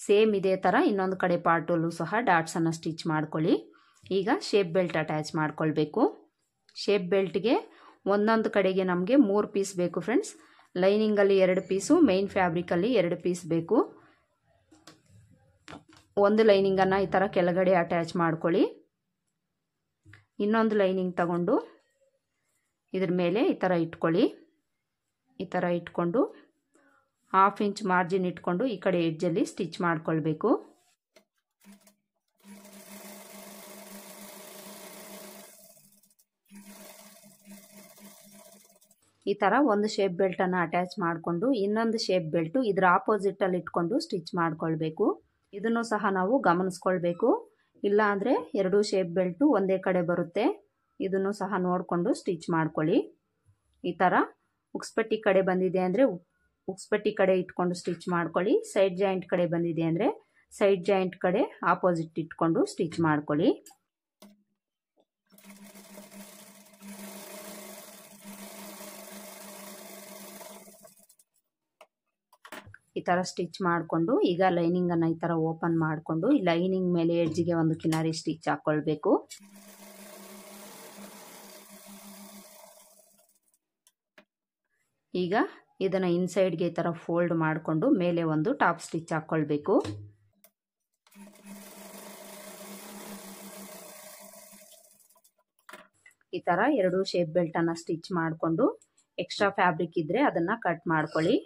ಸೇಮ್ ಇದೇ ಥರ ಇನ್ನೊಂದು ಕಡೆ ಪಾರ್ಟಲ್ಲೂ ಸಹ ಡಾಟ್ಸನ್ನು ಸ್ಟಿಚ್ ಮಾಡ್ಕೊಳ್ಳಿ. ಈಗ ಶೇಪ್ ಬೆಲ್ಟ್ ಅಟ್ಯಾಚ್ ಮಾಡ್ಕೊಳ್ಬೇಕು. ಶೇಪ್ ಬೆಲ್ಟ್ಗೆ ಒಂದೊಂದು ಕಡೆಗೆ ನಮಗೆ 3 ಪೀಸ್ ಬೇಕು ಫ್ರೆಂಡ್ಸ್. ಲೈನಿಂಗಲ್ಲಿ 2 ಪೀಸು, ಮೇನ್ ಫ್ಯಾಬ್ರಿಕಲ್ಲಿ 2 ಪೀಸ್ ಬೇಕು. ಒಂದು ಲೈನಿಂಗನ್ನು ಈ ಥರ ಕೆಳಗಡೆ ಅಟ್ಯಾಚ್ ಮಾಡ್ಕೊಳ್ಳಿ. ಇನ್ನೊಂದು ಲೈನಿಂಗ್ ತಗೊಂಡು ಇದ್ರ ಮೇಲೆ ಈ ಥರ ಇಟ್ಕೊಳ್ಳಿ. ಈ ಥರ ಇಟ್ಕೊಂಡು 1/2 ಇಂಚ್ ಮಾರ್ಜಿನ್ ಇಟ್ಕೊಂಡು ಈ ಕಡೆ ಎಡ್ಜಲ್ಲಿ ಸ್ಟಿಚ್ ಮಾಡ್ಕೊಳ್ಬೇಕು. ಈ ಥರ ಒಂದು ಶೇಪ್ ಬೆಲ್ಟನ್ನು ಅಟ್ಯಾಚ್ ಮಾಡಿಕೊಂಡು ಇನ್ನೊಂದು ಶೇಪ್ ಬೆಲ್ಟು ಇದರ ಆಪೋಸಿಟಲ್ಲಿ ಇಟ್ಕೊಂಡು ಸ್ಟಿಚ್ ಮಾಡ್ಕೊಳ್ಬೇಕು. ಇದನ್ನು ಸಹ ನಾವು ಗಮನಿಸ್ಕೊಳ್ಬೇಕು. ಇಲ್ಲ ಅಂದರೆ 2 ಶೇಪ್ ಬೆಲ್ಟು ಒಂದೇ ಕಡೆ ಬರುತ್ತೆ. ಇದನ್ನು ಸಹ ನೋಡಿಕೊಂಡು ಸ್ಟಿಚ್ ಮಾಡ್ಕೊಳ್ಳಿ. ಈ ಥರ ಉಕ್ಸ್ಪಟ್ಟಿ ಕಡೆ ಬಂದಿದೆ ಅಂದರೆ ಉಕ್ಸ್ಪಟ್ಟಿ ಕಡೆ ಇಟ್ಕೊಂಡು ಸ್ಟಿಚ್ ಮಾಡ್ಕೊಳ್ಳಿ. ಸೈಡ್ ಜಾಯಿಂಟ್ ಕಡೆ ಬಂದಿದೆ ಅಂದರೆ ಸೈಡ್ ಜಾಯಿಂಟ್ ಕಡೆ ಆಪೋಸಿಟ್ ಇಟ್ಕೊಂಡು ಸ್ಟಿಚ್ ಮಾಡ್ಕೊಳ್ಳಿ. ಈ ಥರ ಸ್ಟಿಚ್ ಮಾಡಿಕೊಂಡು ಈಗ ಲೈನಿಂಗನ್ನು ಈ ಥರ ಓಪನ್ ಮಾಡಿಕೊಂಡು ಈ ಲೈನಿಂಗ್ ಮೇಲೆ ಎಡ್ಜಿಗೆ ಒಂದು ಕಿನಾರಿ ಸ್ಟಿಚ್ ಹಾಕ್ಕೊಳ್ಬೇಕು. ಈಗ ಇದನ್ನು ಇನ್ಸೈಡ್ಗೆ ಈ ಥರ ಫೋಲ್ಡ್ ಮಾಡಿಕೊಂಡು ಮೇಲೆ ಒಂದು ಟಾಪ್ ಸ್ಟಿಚ್ ಹಾಕ್ಕೊಳ್ಬೇಕು. ಈ ಥರ 2 ಶೇಪ್ ಬೆಲ್ಟನ್ನು ಸ್ಟಿಚ್ ಮಾಡಿಕೊಂಡು ಎಕ್ಸ್ಟ್ರಾ ಫ್ಯಾಬ್ರಿಕ್ ಇದ್ದರೆ ಅದನ್ನು ಕಟ್ ಮಾಡ್ಕೊಳ್ಳಿ.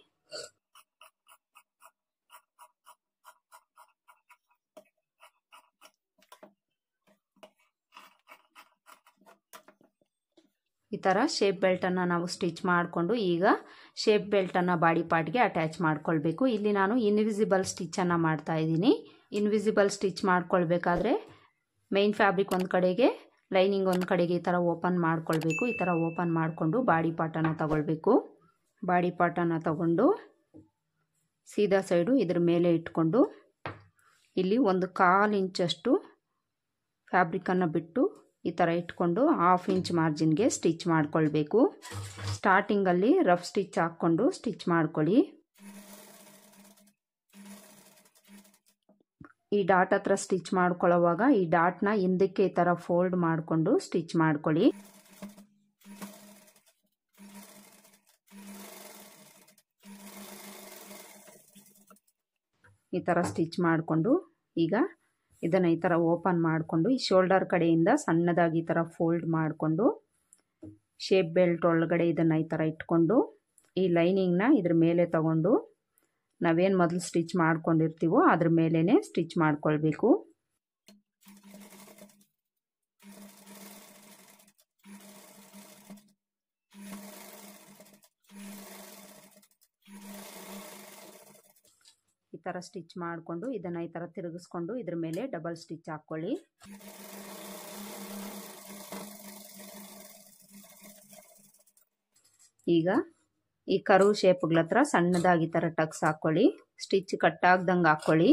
ಈ ಥರ ಶೇಪ್ ಬೆಲ್ಟನ್ನು ನಾವು ಸ್ಟಿಚ್ ಮಾಡಿಕೊಂಡು ಈಗ ಶೇಪ್ ಬೆಲ್ಟನ್ನು ಬಾಡಿ ಪಾರ್ಟ್ಗೆ ಅಟ್ಯಾಚ್ ಮಾಡ್ಕೊಳ್ಬೇಕು. ಇಲ್ಲಿ ನಾನು ಇನ್ವಿಸಿಬಲ್ ಸ್ಟಿಚ್ಚನ್ನು ಮಾಡ್ತಾ ಇದ್ದೀನಿ. ಇನ್ವಿಸಿಬಲ್ ಸ್ಟಿಚ್ ಮಾಡ್ಕೊಳ್ಬೇಕಾದ್ರೆ ಮೇನ್ ಫ್ಯಾಬ್ರಿಕ್ ಒಂದು ಕಡೆಗೆ, ಲೈನಿಂಗ್ ಒಂದು ಕಡೆಗೆ ಈ ಥರ ಓಪನ್ ಮಾಡ್ಕೊಳ್ಬೇಕು. ಈ ಥರ ಓಪನ್ ಮಾಡಿಕೊಂಡು ಬಾಡಿ ಪಾರ್ಟನ್ನು ತಗೊಳ್ಬೇಕು. ಬಾಡಿ ಪಾರ್ಟನ್ನು ತಗೊಂಡು ಸೀದಾ ಸೈಡು ಇದ್ರ ಮೇಲೆ ಇಟ್ಕೊಂಡು ಇಲ್ಲಿ ಒಂದು 1/4 ಇಂಚಷ್ಟು ಫ್ಯಾಬ್ರಿಕನ್ನು ಬಿಟ್ಟು ಈ ಥರ ಇಟ್ಕೊಂಡು 1/2 ಇಂಚ್ ಮಾರ್ಜಿನ್ಗೆ ಸ್ಟಿಚ್ ಮಾಡ್ಕೊಳ್ಬೇಕು. ಸ್ಟಾರ್ಟಿಂಗಲ್ಲಿ ರಫ್ ಸ್ಟಿಚ್ ಹಾಕ್ಕೊಂಡು ಸ್ಟಿಚ್ ಮಾಡ್ಕೊಳ್ಳಿ. ಈ ಡಾಟ್ ಹತ್ರ ಸ್ಟಿಚ್ ಮಾಡ್ಕೊಳ್ಳೋವಾಗ ಈ ಡಾಟ್ನ ಹಿಂದಕ್ಕೆ ಈ ಥರ ಫೋಲ್ಡ್ ಮಾಡಿಕೊಂಡು ಸ್ಟಿಚ್ ಮಾಡ್ಕೊಳ್ಳಿ. ಈ ಥರ ಸ್ಟಿಚ್ ಮಾಡಿಕೊಂಡು ಈಗ ಇದನ್ನು ಈ ಥರ ಓಪನ್ ಮಾಡಿಕೊಂಡು ಈ ಶೋಲ್ಡರ್ ಕಡೆಯಿಂದ ಸಣ್ಣದಾಗಿ ಈ ಥರ ಫೋಲ್ಡ್ ಮಾಡಿಕೊಂಡು ಶೇಪ್ ಬೆಲ್ಟ್ ಒಳಗಡೆ ಇದನ್ನು ಈ ಥರ ಇಟ್ಕೊಂಡು ಈ ಲೈನಿಂಗ್ನ ಇದ್ರ ಮೇಲೆ ತಗೊಂಡು ನಾವೇನು ಮೊದಲು ಸ್ಟಿಚ್ ಮಾಡ್ಕೊಂಡಿರ್ತೀವೋ ಅದ್ರ ಮೇಲೇ ಸ್ಟಿಚ್ ಮಾಡ್ಕೊಳ್ಬೇಕು. ಈ ಥರ ಸ್ಟಿಚ್ ಮಾಡಿಕೊಂಡು ಇದನ್ನು ಈ ಥರ ತಿರುಗಿಸ್ಕೊಂಡು ಇದ್ರ ಮೇಲೆ ಡಬಲ್ ಸ್ಟಿಚ್ ಹಾಕ್ಕೊಳ್ಳಿ. ಈಗ ಈ ಕರ್ವ್ ಶೇಪ್ಗಳ ಹತ್ರ ಸಣ್ಣದಾಗಿ ಈ ಥರ ಟಕ್ಸ್ ಹಾಕ್ಕೊಳ್ಳಿ. ಸ್ಟಿಚ್ ಕಟ್ಟಾಗ್ದಂಗೆ ಹಾಕ್ಕೊಳ್ಳಿ.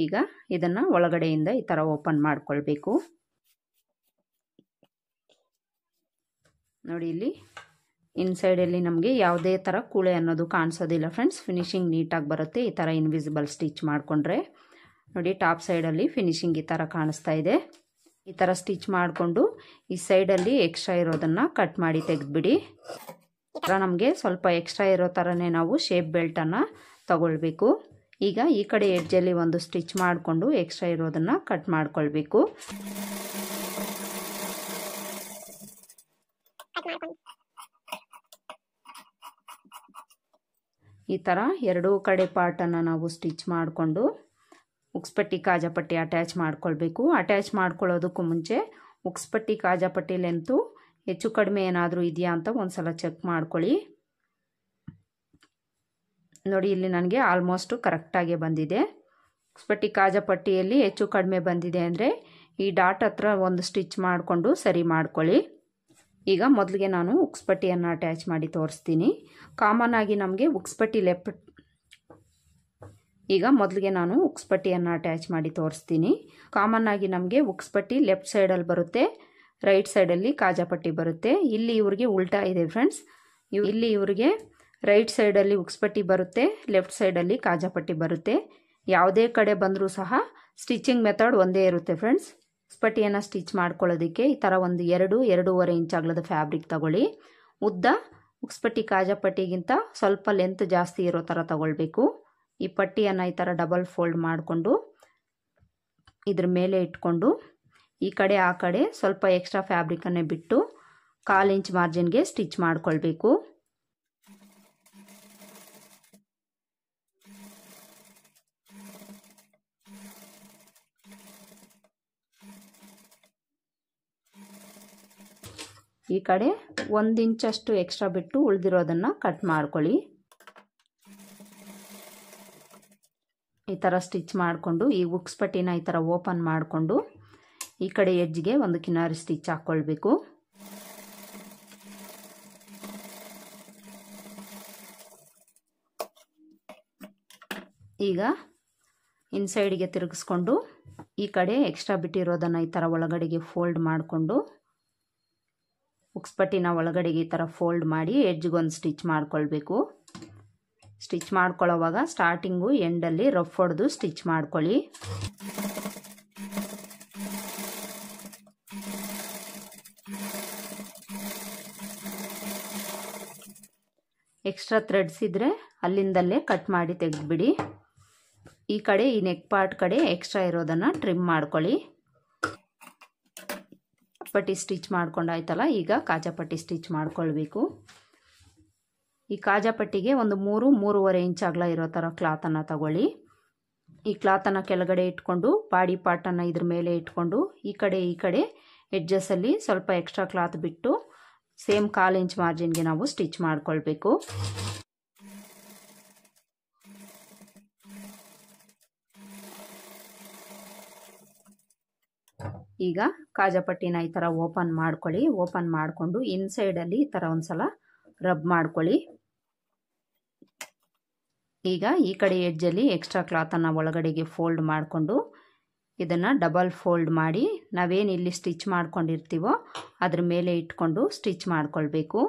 ಈಗ ಇದನ್ನು ಒಳಗಡೆಯಿಂದ ಈ ಥರ ಓಪನ್ ಮಾಡ್ಕೊಳ್ಬೇಕು. ನೋಡಿ ಇಲ್ಲಿ ಇನ್ಸೈಡಲ್ಲಿ ನಮಗೆ ಯಾವುದೇ ಥರ ಕೂಳೆ ಅನ್ನೋದು ಕಾಣಿಸೋದಿಲ್ಲ ಫ್ರೆಂಡ್ಸ್. ಫಿನಿಶಿಂಗ್ ನೀಟಾಗಿ ಬರುತ್ತೆ ಈ ಥರ ಇನ್ವಿಸಿಬಲ್ ಸ್ಟಿಚ್ ಮಾಡಿಕೊಂಡ್ರೆ. ನೋಡಿ ಟಾಪ್ ಸೈಡಲ್ಲಿ ಫಿನಿಶಿಂಗ್ ಈ ಥರ ಕಾಣಿಸ್ತಾ ಇದೆ. ಈ ಥರ ಸ್ಟಿಚ್ ಮಾಡಿಕೊಂಡು ಈ ಸೈಡಲ್ಲಿ ಎಕ್ಸ್ಟ್ರಾ ಇರೋದನ್ನು ಕಟ್ ಮಾಡಿ ತೆಗೆದುಬಿಡಿ. ಈ ಥರ ನಮಗೆ ಸ್ವಲ್ಪ ಎಕ್ಸ್ಟ್ರಾ ಇರೋ ಥರನೇ ನಾವು ಶೇಪ್ ಬೆಲ್ಟನ್ನು ತಗೊಳ್ಬೇಕು. ಈಗ ಈ ಕಡೆ ಎಡ್ಜಲ್ಲಿ ಒಂದು ಸ್ಟಿಚ್ ಮಾಡಿಕೊಂಡು ಎಕ್ಸ್ಟ್ರಾ ಇರೋದನ್ನು ಕಟ್ ಮಾಡ್ಕೊಳ್ಬೇಕು. ಈ ಥರ ಎರಡೂ ಕಡೆ ಪಾರ್ಟನ್ನು ನಾವು ಸ್ಟಿಚ್ ಮಾಡಿಕೊಂಡು ಉಕ್ಸ್ಪಟ್ಟಿ ಕಾಜಾಪಟ್ಟಿ ಅಟ್ಯಾಚ್ ಮಾಡ್ಕೊಳ್ಬೇಕು. ಅಟ್ಯಾಚ್ ಮಾಡ್ಕೊಳ್ಳೋದಕ್ಕೂ ಮುಂಚೆ ಉಕ್ಸ್ಪಟ್ಟಿ ಕಾಜಾಪಟ್ಟಿ ಲೆಂತು ಹೆಚ್ಚು ಕಡಿಮೆ ಏನಾದರೂ ಇದೆಯಾ ಅಂತ ಒಂದು ಸಲ ಚೆಕ್ ಮಾಡ್ಕೊಳ್ಳಿ. ನೋಡಿ ಇಲ್ಲಿ ನನಗೆ ಆಲ್ಮೋಸ್ಟು ಕರೆಕ್ಟಾಗೇ ಬಂದಿದೆ. ಉಕ್ಸ್ಪಟ್ಟಿ ಕಾಜಾಪಟ್ಟಿಯಲ್ಲಿ ಹೆಚ್ಚು ಕಡಿಮೆ ಬಂದಿದೆ ಅಂದರೆ ಈ ಡಾಟ್ ಹತ್ರ ಒಂದು ಸ್ಟಿಚ್ ಮಾಡಿಕೊಂಡು ಸರಿ ಮಾಡ್ಕೊಳ್ಳಿ. ಈಗ ಮೊದಲಿಗೆ ನಾನು ಉಕ್ಸ್ಪಟ್ಟಿಯನ್ನು ಅಟ್ಯಾಚ್ ಮಾಡಿ ತೋರಿಸ್ತೀನಿ. ಕಾಮನ್ ಆಗಿ ನಮಗೆ ಉಕ್ಸ್ಪಟ್ಟಿ ಅಟ್ಯಾಚ್ ಮಾಡಿ ತೋರಿಸ್ತೀನಿ. ಕಾಮನ್ ಆಗಿ ನಮಗೆ ಉಕ್ಸ್ಪಟ್ಟಿ ಲೆಫ್ಟ್ ಸೈಡಲ್ಲಿ ಬರುತ್ತೆ, ರೈಟ್ ಸೈಡಲ್ಲಿ ಕಾಜಾಪಟ್ಟಿ ಬರುತ್ತೆ. ಇಲ್ಲಿ ಇವ್ರಿಗೆ ಉಲ್ಟಾ ಇದೆ ಫ್ರೆಂಡ್ಸ್. ಇಲ್ಲಿ ಇವ್ರಿಗೆ ರೈಟ್ ಸೈಡಲ್ಲಿ ಉಕ್ಸ್ಪಟ್ಟಿ ಬರುತ್ತೆ, ಲೆಫ್ಟ್ ಸೈಡಲ್ಲಿ ಕಾಜಾಪಟ್ಟಿ ಬರುತ್ತೆ. ಯಾವುದೇ ಕಡೆ ಬಂದರೂ ಸಹ ಸ್ಟಿಚಿಂಗ್ ಮೆಥಡ್ ಒಂದೇ ಇರುತ್ತೆ ಫ್ರೆಂಡ್ಸ್. ಉಕ್ಸ್ಪಟ್ಟಿಯನ್ನು ಸ್ಟಿಚ್ ಮಾಡ್ಕೊಳ್ಳೋದಕ್ಕೆ ಈ ಥರ ಒಂದು 2-2.5 ಇಂಚ್ ಅಗಲದ ಫ್ಯಾಬ್ರಿಕ್ ತಗೊಳ್ಳಿ. ಉದ್ದ ಉಕ್ಸ್ಪಟ್ಟಿ ಕಾಜಾಪಟ್ಟಿಗಿಂತ ಸ್ವಲ್ಪ ಲೆಂತ್ ಜಾಸ್ತಿ ಇರೋ ಥರ ತಗೊಳ್ಬೇಕು. ಈ ಪಟ್ಟಿಯನ್ನು ಈ ಥರ ಡಬಲ್ ಫೋಲ್ಡ್ ಮಾಡಿಕೊಂಡು ಇದ್ರ ಮೇಲೆ ಇಟ್ಕೊಂಡು ಈ ಕಡೆ ಆ ಕಡೆ ಸ್ವಲ್ಪ ಎಕ್ಸ್ಟ್ರಾ ಫ್ಯಾಬ್ರಿಕನ್ನೇ ಬಿಟ್ಟು 1/4 ಇಂಚ್ ಮಾರ್ಜಿನ್ಗೆ ಸ್ಟಿಚ್ ಮಾಡ್ಕೊಳ್ಬೇಕು. ಈ ಕಡೆ 1 ಇಂಚಷ್ಟು ಎಕ್ಸ್ಟ್ರಾ ಬಿಟ್ಟು ಉಳಿದಿರೋದನ್ನು ಕಟ್ ಮಾಡ್ಕೊಳ್ಳಿ. ಈ ಥರ ಸ್ಟಿಚ್ ಮಾಡಿಕೊಂಡು ಈ ಉಕ್ಸ್ಪಟ್ಟಿನ ಈ ಥರ ಓಪನ್ ಮಾಡಿಕೊಂಡು ಈ ಕಡೆ ಎಡ್ಜ್ಗೆ ಒಂದು ಕಿನಾರಿ ಸ್ಟಿಚ್ ಹಾಕ್ಕೊಳ್ಬೇಕು. ಈಗ ಇನ್ಸೈಡ್ಗೆ ತಿರುಗಿಸ್ಕೊಂಡು ಈ ಕಡೆ ಎಕ್ಸ್ಟ್ರಾ ಬಿಟ್ಟಿರೋದನ್ನು ಈ ಥರ ಒಳಗಡೆಗೆ ಫೋಲ್ಡ್ ಮಾಡಿಕೊಂಡು ಉಕ್ಸ್ಪಟ್ಟಿನ ಒಳಗಡೆಗೆ ಈ ಥರ ಫೋಲ್ಡ್ ಮಾಡಿ ಎಡ್ಜ್ಗೊಂದು ಸ್ಟಿಚ್ ಮಾಡ್ಕೊಳ್ಬೇಕು. ಸ್ಟಿಚ್ ಮಾಡ್ಕೊಳ್ಳೋವಾಗ ಸ್ಟಾರ್ಟಿಂಗು ಎಂಡಲ್ಲಿ ರಫ್ ಹೊಡೆದು ಸ್ಟಿಚ್ ಮಾಡ್ಕೊಳ್ಳಿ. ಎಕ್ಸ್ಟ್ರಾ ಥ್ರೆಡ್ಸ್ ಇದ್ದರೆ ಅಲ್ಲಿಂದಲ್ಲೇ ಕಟ್ ಮಾಡಿ ತೆಗೆದುಬಿಡಿ. ಈ ಕಡೆ ಈ ನೆಕ್ ಪಾರ್ಟ್ ಕಡೆ ಎಕ್ಸ್ಟ್ರಾ ಇರೋದನ್ನು ಟ್ರಿಮ್ ಮಾಡ್ಕೊಳ್ಳಿ. ಪಟ್ಟಿ ಸ್ಟಿಚ್ ಮಾಡ್ಕೊಂಡಾಯ್ತಲ್ಲ, ಈಗ ಕಾಜಾಪಟ್ಟಿ ಸ್ಟಿಚ್ ಮಾಡ್ಕೊಳ್ಬೇಕು. ಈ ಕಾಜಾಪಟ್ಟಿಗೆ ಒಂದು 3-3.5 ಇಂಚ್ ಅಗಲ ಇರೋ ಥರ ಕ್ಲಾತನ್ನು ತಗೊಳ್ಳಿ. ಈ ಕ್ಲಾತನ್ನು ಕೆಳಗಡೆ ಇಟ್ಕೊಂಡು ಬಾಡಿ ಪಾರ್ಟನ್ನು ಇದ್ರ ಮೇಲೆ ಇಟ್ಕೊಂಡು ಈ ಕಡೆ ಎಡ್ಜಸ್ಸಲ್ಲಿ ಸ್ವಲ್ಪ ಎಕ್ಸ್ಟ್ರಾ ಕ್ಲಾತ್ ಬಿಟ್ಟು ಸೇಮ್ 1/4 ಇಂಚ್ ಮಾರ್ಜಿನ್ಗೆ ನಾವು ಸ್ಟಿಚ್ ಮಾಡ್ಕೊಳ್ಬೇಕು. ಈಗ ಕಾಜಾಪಟ್ಟಿನ ಈ ಥರ ಓಪನ್ ಮಾಡ್ಕೊಳ್ಳಿ. ಓಪನ್ ಮಾಡಿಕೊಂಡು ಇನ್ಸೈಡಲ್ಲಿ ಈ ಥರ ಒಂದ್ಸಲ ರಬ್ ಮಾಡ್ಕೊಳ್ಳಿ. ಈಗ ಈ ಕಡೆ ಎಡ್ಜಲ್ಲಿ ಎಕ್ಸ್ಟ್ರಾ ಕ್ಲಾತನ್ನು ಒಳಗಡೆಗೆ ಫೋಲ್ಡ್ ಮಾಡಿಕೊಂಡು ಇದನ್ನು ಡಬಲ್ ಫೋಲ್ಡ್ ಮಾಡಿ ನಾವೇನು ಇಲ್ಲಿ ಸ್ಟಿಚ್ ಮಾಡ್ಕೊಂಡಿರ್ತೀವೋ ಅದ್ರ ಮೇಲೆ ಇಟ್ಕೊಂಡು ಸ್ಟಿಚ್ ಮಾಡ್ಕೊಳ್ಬೇಕು.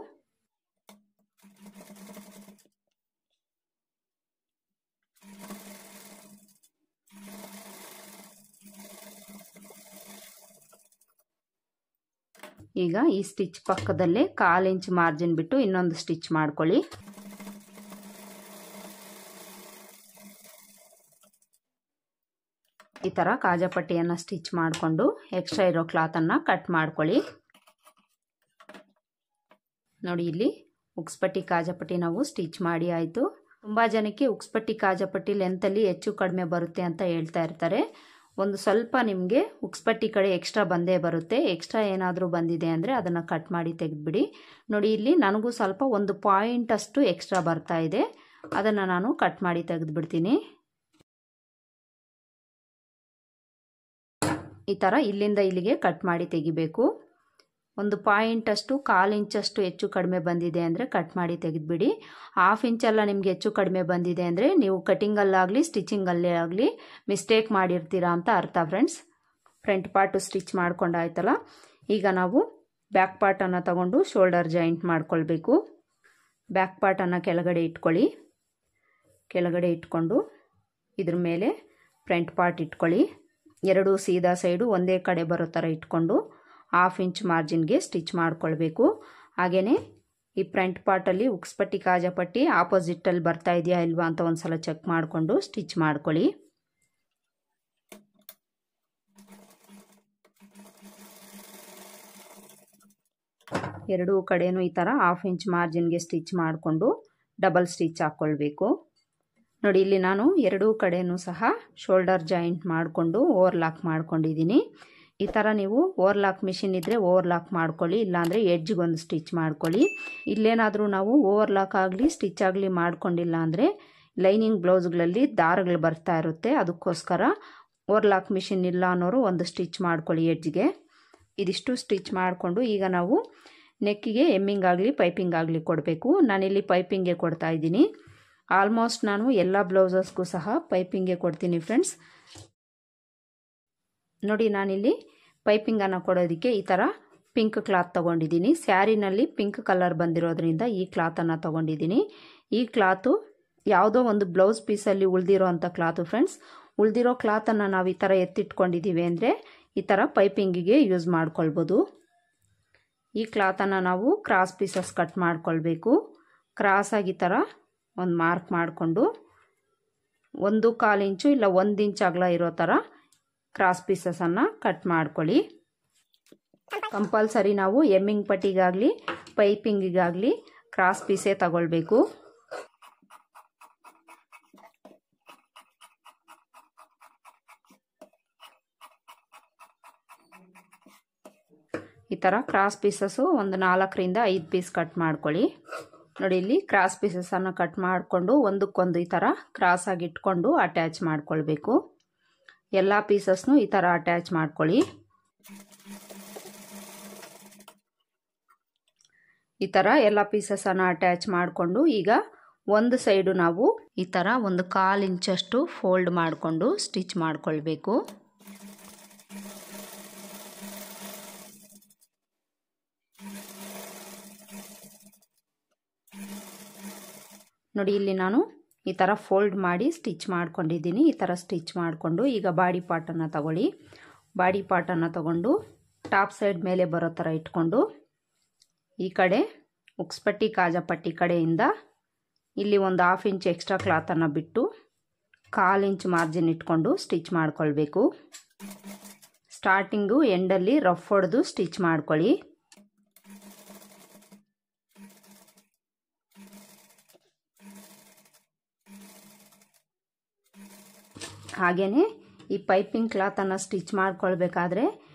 ಈಗ ಈ ಸ್ಟಿಚ್ ಪಕ್ಕದಲ್ಲೇ 1/4 ಇಂಚ್ ಮಾರ್ಜಿನ್ ಬಿಟ್ಟು ಇನ್ನೊಂದು ಸ್ಟಿಚ್ ಮಾಡ್ಕೊಳ್ಳಿ. ಈ ಥರ ಕಾಜಾಪಟ್ಟಿಯನ್ನು ಸ್ಟಿಚ್ ಮಾಡಿಕೊಂಡು ಎಕ್ಸ್ಟ್ರಾ ಇರೋ ಕ್ಲಾತನ್ನು ಕಟ್ ಮಾಡ್ಕೊಳ್ಳಿ. ನೋಡಿ, ಇಲ್ಲಿ ಉಕ್ಸ್ಪಟ್ಟಿ ಕಾಜಾಪಟ್ಟಿ ನಾವು ಸ್ಟಿಚ್ ಮಾಡಿ ಆಯಿತು. ತುಂಬ ಜನಕ್ಕೆ ಉಕ್ಸ್ಪಟ್ಟಿ ಕಾಜಾಪಟ್ಟಿ ಲೆಂತಲ್ಲಿ ಹೆಚ್ಚು ಕಡಿಮೆ ಬರುತ್ತೆ ಅಂತ ಹೇಳ್ತಾ ಇರ್ತಾರೆ. ಒಂದು ಸ್ವಲ್ಪ ನಿಮಗೆ ಉಕ್ಸ್ಪಟ್ಟಿ ಕಡೆ ಎಕ್ಸ್ಟ್ರಾ ಬಂದೇ ಬರುತ್ತೆ. ಎಕ್ಸ್ಟ್ರಾ ಏನಾದರೂ ಬಂದಿದೆ ಅಂದರೆ ಅದನ್ನು ಕಟ್ ಮಾಡಿ ತೆಗೆದುಬಿಡಿ. ನೋಡಿ, ಇಲ್ಲಿ ನನಗೂ ಸ್ವಲ್ಪ 1 ಪಾಯಿಂಟ್ ಅಷ್ಟು ಎಕ್ಸ್ಟ್ರಾ ಬರ್ತಾ ಇದೆ. ಅದನ್ನು ನಾನು ಕಟ್ ಮಾಡಿ ತೆಗೆದುಬಿಡ್ತೀನಿ. ಈ ಥರ ಇಲ್ಲಿಂದ ಇಲ್ಲಿಗೆ ಕಟ್ ಮಾಡಿ ತೆಗಿಬೇಕು. 1 ಪಾಯಿಂಟ್ ಅಷ್ಟು 1/4 ಇಂಚಷ್ಟು ಹೆಚ್ಚು ಕಡಿಮೆ ಬಂದಿದೆ ಅಂದರೆ ಕಟ್ ಮಾಡಿ ತೆಗೆದುಬಿಡಿ. 1/2 ಇಂಚೆಲ್ಲ ನಿಮಗೆ ಹೆಚ್ಚು ಕಡಿಮೆ ಬಂದಿದೆ ಅಂದರೆ ನೀವು ಕಟಿಂಗಲ್ಲಾಗಲಿ ಸ್ಟಿಚಿಂಗಲ್ಲೇ ಆಗಲಿ ಮಿಸ್ಟೇಕ್ ಮಾಡಿರ್ತೀರಾ ಅಂತ ಅರ್ಥ ಫ್ರೆಂಡ್ಸ್. ಫ್ರಂಟ್ ಪಾರ್ಟು ಸ್ಟಿಚ್ ಮಾಡ್ಕೊಂಡಾಯ್ತಲ್ಲ, ಈಗ ನಾವು ಬ್ಯಾಕ್ ಪಾರ್ಟನ್ನು ತಗೊಂಡು ಶೋಲ್ಡರ್ ಜಾಯಿಂಟ್ ಮಾಡ್ಕೊಳ್ಬೇಕು. ಬ್ಯಾಕ್ ಪಾರ್ಟನ್ನು ಕೆಳಗಡೆ ಇಟ್ಕೊಳ್ಳಿ. ಕೆಳಗಡೆ ಇಟ್ಕೊಂಡು ಇದ್ರ ಮೇಲೆ ಫ್ರಂಟ್ ಪಾರ್ಟ್ ಇಟ್ಕೊಳ್ಳಿ. 2 ಸೀದಾ ಸೈಡು ಒಂದೇ ಕಡೆ ಬರೋ ಥರ ಇಟ್ಕೊಂಡು 1/2 ಇಂಚ್ ಮಾರ್ಜಿನ್ಗೆ ಸ್ಟಿಚ್ ಮಾಡ್ಕೊಳ್ಬೇಕು. ಹಾಗೆಯೇ ಈ ಫ್ರಂಟ್ ಪಾರ್ಟಲ್ಲಿ ಉಕ್ಸ್ಪಟ್ಟಿ ಕಾಜಾಪಟ್ಟಿ ಆಪೋಸಿಟಲ್ಲಿ ಬರ್ತಾ ಇದೆಯಾ ಇಲ್ವಾ ಅಂತ ಒಂದು ಸಲ ಚೆಕ್ ಮಾಡಿಕೊಂಡು ಸ್ಟಿಚ್ ಮಾಡ್ಕೊಳ್ಳಿ. ಎರಡೂ ಕಡೆಯೂ ಈ ಥರ 1/2 ಇಂಚ್ ಮಾರ್ಜಿನ್ಗೆ ಸ್ಟಿಚ್ ಮಾಡಿಕೊಂಡು ಡಬಲ್ ಸ್ಟಿಚ್ ಹಾಕ್ಕೊಳ್ಬೇಕು. ನೋಡಿ, ಇಲ್ಲಿ ನಾನು ಎರಡೂ ಕಡೆಯೂ ಸಹ ಶೋಲ್ಡರ್ ಜಾಯಿಂಟ್ ಮಾಡಿಕೊಂಡು ಓವರ್ಲಾಕ್ ಮಾಡ್ಕೊಂಡಿದ್ದೀನಿ. ಈ ಥರ ನೀವು ಓವರ್ಲಾಕ್ ಮಿಷಿನ್ ಇದ್ದರೆ ಓವರ್ಲಾಕ್ ಮಾಡ್ಕೊಳ್ಳಿ, ಇಲ್ಲಾಂದರೆ ಎಡ್ಜ್ಗೊಂದು ಸ್ಟಿಚ್ ಮಾಡ್ಕೊಳ್ಳಿ. ಇಲ್ಲೇನಾದರೂ ನಾವು ಓವರ್ಲಾಕ್ ಆಗಲಿ ಸ್ಟಿಚ್ ಆಗಲಿ ಮಾಡ್ಕೊಂಡಿಲ್ಲ ಅಂದರೆ ಲೈನಿಂಗ್ ಬ್ಲೌಸ್ಗಳಲ್ಲಿ ದಾರಗಳು ಬರ್ತಾ ಇರುತ್ತೆ. ಅದಕ್ಕೋಸ್ಕರ ಓವರ್ಲಾಕ್ ಮಿಷಿನ್ ಇಲ್ಲ ಅನ್ನೋರು ಒಂದು ಸ್ಟಿಚ್ ಮಾಡ್ಕೊಳ್ಳಿ ಎಡ್ಜ್ಗೆ. ಇದಿಷ್ಟು ಸ್ಟಿಚ್ ಮಾಡಿಕೊಂಡು ಈಗ ನಾವು ನೆಕ್ಕಿಗೆ ಎಮ್ಮಿಂಗ್ ಆಗಲಿ ಪೈಪಿಂಗ್ ಆಗಲಿ ಕೊಡಬೇಕು. ನಾನಿಲ್ಲಿ ಪೈಪಿಂಗ್ಗೆ ಕೊಡ್ತಾ ಇದ್ದೀನಿ. ಆಲ್ಮೋಸ್ಟ್ ನಾನು ಎಲ್ಲ ಬ್ಲೌಸಸ್ಗೂ ಸಹ ಪೈಪಿಂಗ್ಗೆ ಕೊಡ್ತೀನಿ ಫ್ರೆಂಡ್ಸ್. ನೋಡಿ, ನಾನಿಲ್ಲಿ ಪೈಪಿಂಗನ್ನು ಕೊಡೋದಕ್ಕೆ ಈ ಥರ ಪಿಂಕ್ ಕ್ಲಾತ್ ತೊಗೊಂಡಿದ್ದೀನಿ. ಸ್ಯಾರಿನಲ್ಲಿ ಪಿಂಕ್ ಕಲರ್ ಬಂದಿರೋದ್ರಿಂದ ಈ ಕ್ಲಾತನ್ನು ತೊಗೊಂಡಿದ್ದೀನಿ. ಈ ಕ್ಲಾತು ಯಾವುದೋ ಒಂದು ಬ್ಲೌಸ್ ಪೀಸಲ್ಲಿ ಉಳಿದಿರೋ ಅಂಥ ಕ್ಲಾತು ಫ್ರೆಂಡ್ಸ್. ಉಳಿದಿರೋ ಕ್ಲಾತನ್ನು ನಾವು ಈ ಥರ ಎತ್ತಿಟ್ಕೊಂಡಿದ್ದೀವಿ ಅಂದರೆ ಈ ಥರ ಪೈಪಿಂಗಿಗೆ ಯೂಸ್ ಮಾಡ್ಕೊಳ್ಬೋದು. ಈ ಕ್ಲಾತನ್ನು ನಾವು ಕ್ರಾಸ್ ಪೀಸಸ್ ಕಟ್ ಮಾಡ್ಕೊಳ್ಬೇಕು. ಕ್ರಾಸಾಗಿ ಈ ಥರ ಒಂದು ಮಾರ್ಕ್ ಮಾಡಿಕೊಂಡು 1/4 ಇಂಚು ಇಲ್ಲ 1 ಇಂಚ್ ಅಗಲ ಇರೋ ಥರ ಕ್ರಾಸ್ ಪೀಸಸನ್ನು ಕಟ್ ಮಾಡ್ಕೊಳ್ಳಿ. ಕಂಪಲ್ಸರಿ ನಾವು ಎಮ್ಮಿಂಗ್ ಪಟ್ಟಿಗಾಗಲಿ ಪೈಪಿಂಗಿಗಾಗಲಿ ಕ್ರಾಸ್ ಪೀಸೇ ತಗೊಳ್ಬೇಕು. ಈ ಥರ ಕ್ರಾಸ್ ಪೀಸಸ್ಸು ಒಂದು 4ರಿಂದ 5 ಪೀಸ್ ಕಟ್ ಮಾಡ್ಕೊಳ್ಳಿ. ನೋಡಿ, ಇಲ್ಲಿ ಕ್ರಾಸ್ ಪೀಸಸನ್ನು ಕಟ್ ಮಾಡಿಕೊಂಡು ಒಂದಕ್ಕೊಂದು ಈ ಥರ ಕ್ರಾಸಾಗಿ ಇಟ್ಕೊಂಡು ಅಟ್ಯಾಚ್ ಮಾಡ್ಕೊಳ್ಬೇಕು. ಎಲ್ಲ ಪೀಸಸ್ನು ಈ ಥರ ಅಟ್ಯಾಚ್ ಮಾಡ್ಕೊಳ್ಳಿ. ಈ ಥರ ಎಲ್ಲ ಪೀಸಸನ್ನು ಅಟ್ಯಾಚ್ ಮಾಡಿಕೊಂಡು ಈಗ ಒಂದು ಸೈಡು ನಾವು ಈ ಥರ 1/4 ಇಂಚಷ್ಟು ಫೋಲ್ಡ್ ಮಾಡಿಕೊಂಡು ಸ್ಟಿಚ್ ಮಾಡ್ಕೊಳ್ಬೇಕು. ನೋಡಿ, ಇಲ್ಲಿ ನಾನು ಈ ಥರ ಫೋಲ್ಡ್ ಮಾಡಿ ಸ್ಟಿಚ್ ಮಾಡ್ಕೊಂಡಿದ್ದೀನಿ. ಈ ಥರ ಸ್ಟಿಚ್ ಮಾಡಿಕೊಂಡು ಈಗ ಬಾಡಿ ಪಾರ್ಟನ್ನು ತಗೊಳ್ಳಿ. ಬಾಡಿ ಪಾರ್ಟನ್ನು ತಗೊಂಡು ಟಾಪ್ ಸೈಡ್ ಮೇಲೆ ಬರೋ ಥರ ಇಟ್ಕೊಂಡು ಈ ಕಡೆ ಉಕ್ಸ್ಪಟ್ಟಿ ಕಾಜಾಪಟ್ಟಿ ಕಡೆಯಿಂದ ಇಲ್ಲಿ ಒಂದು 1/2 ಇಂಚ್ ಎಕ್ಸ್ಟ್ರಾ ಕ್ಲಾತನ್ನು ಬಿಟ್ಟು 1/4 ಇಂಚ್ ಮಾರ್ಜಿನ್ ಇಟ್ಕೊಂಡು ಸ್ಟಿಚ್ ಮಾಡ್ಕೊಳ್ಬೇಕು. ಸ್ಟಾರ್ಟಿಂಗು ಎಂಡಲ್ಲಿ ರಫ್ ಹೊಡೆದು ಸ್ಟಿಚ್ ಮಾಡ್ಕೊಳ್ಳಿ. ಹಾಗೆಯೇ ಈ ಪೈಪಿಂಗ್ ಕ್ಲಾತನ್ನು ಸ್ಟಿಚ್ ಮಾಡ್ಕೊಳ್ಬೇಕಾದ್ರೆ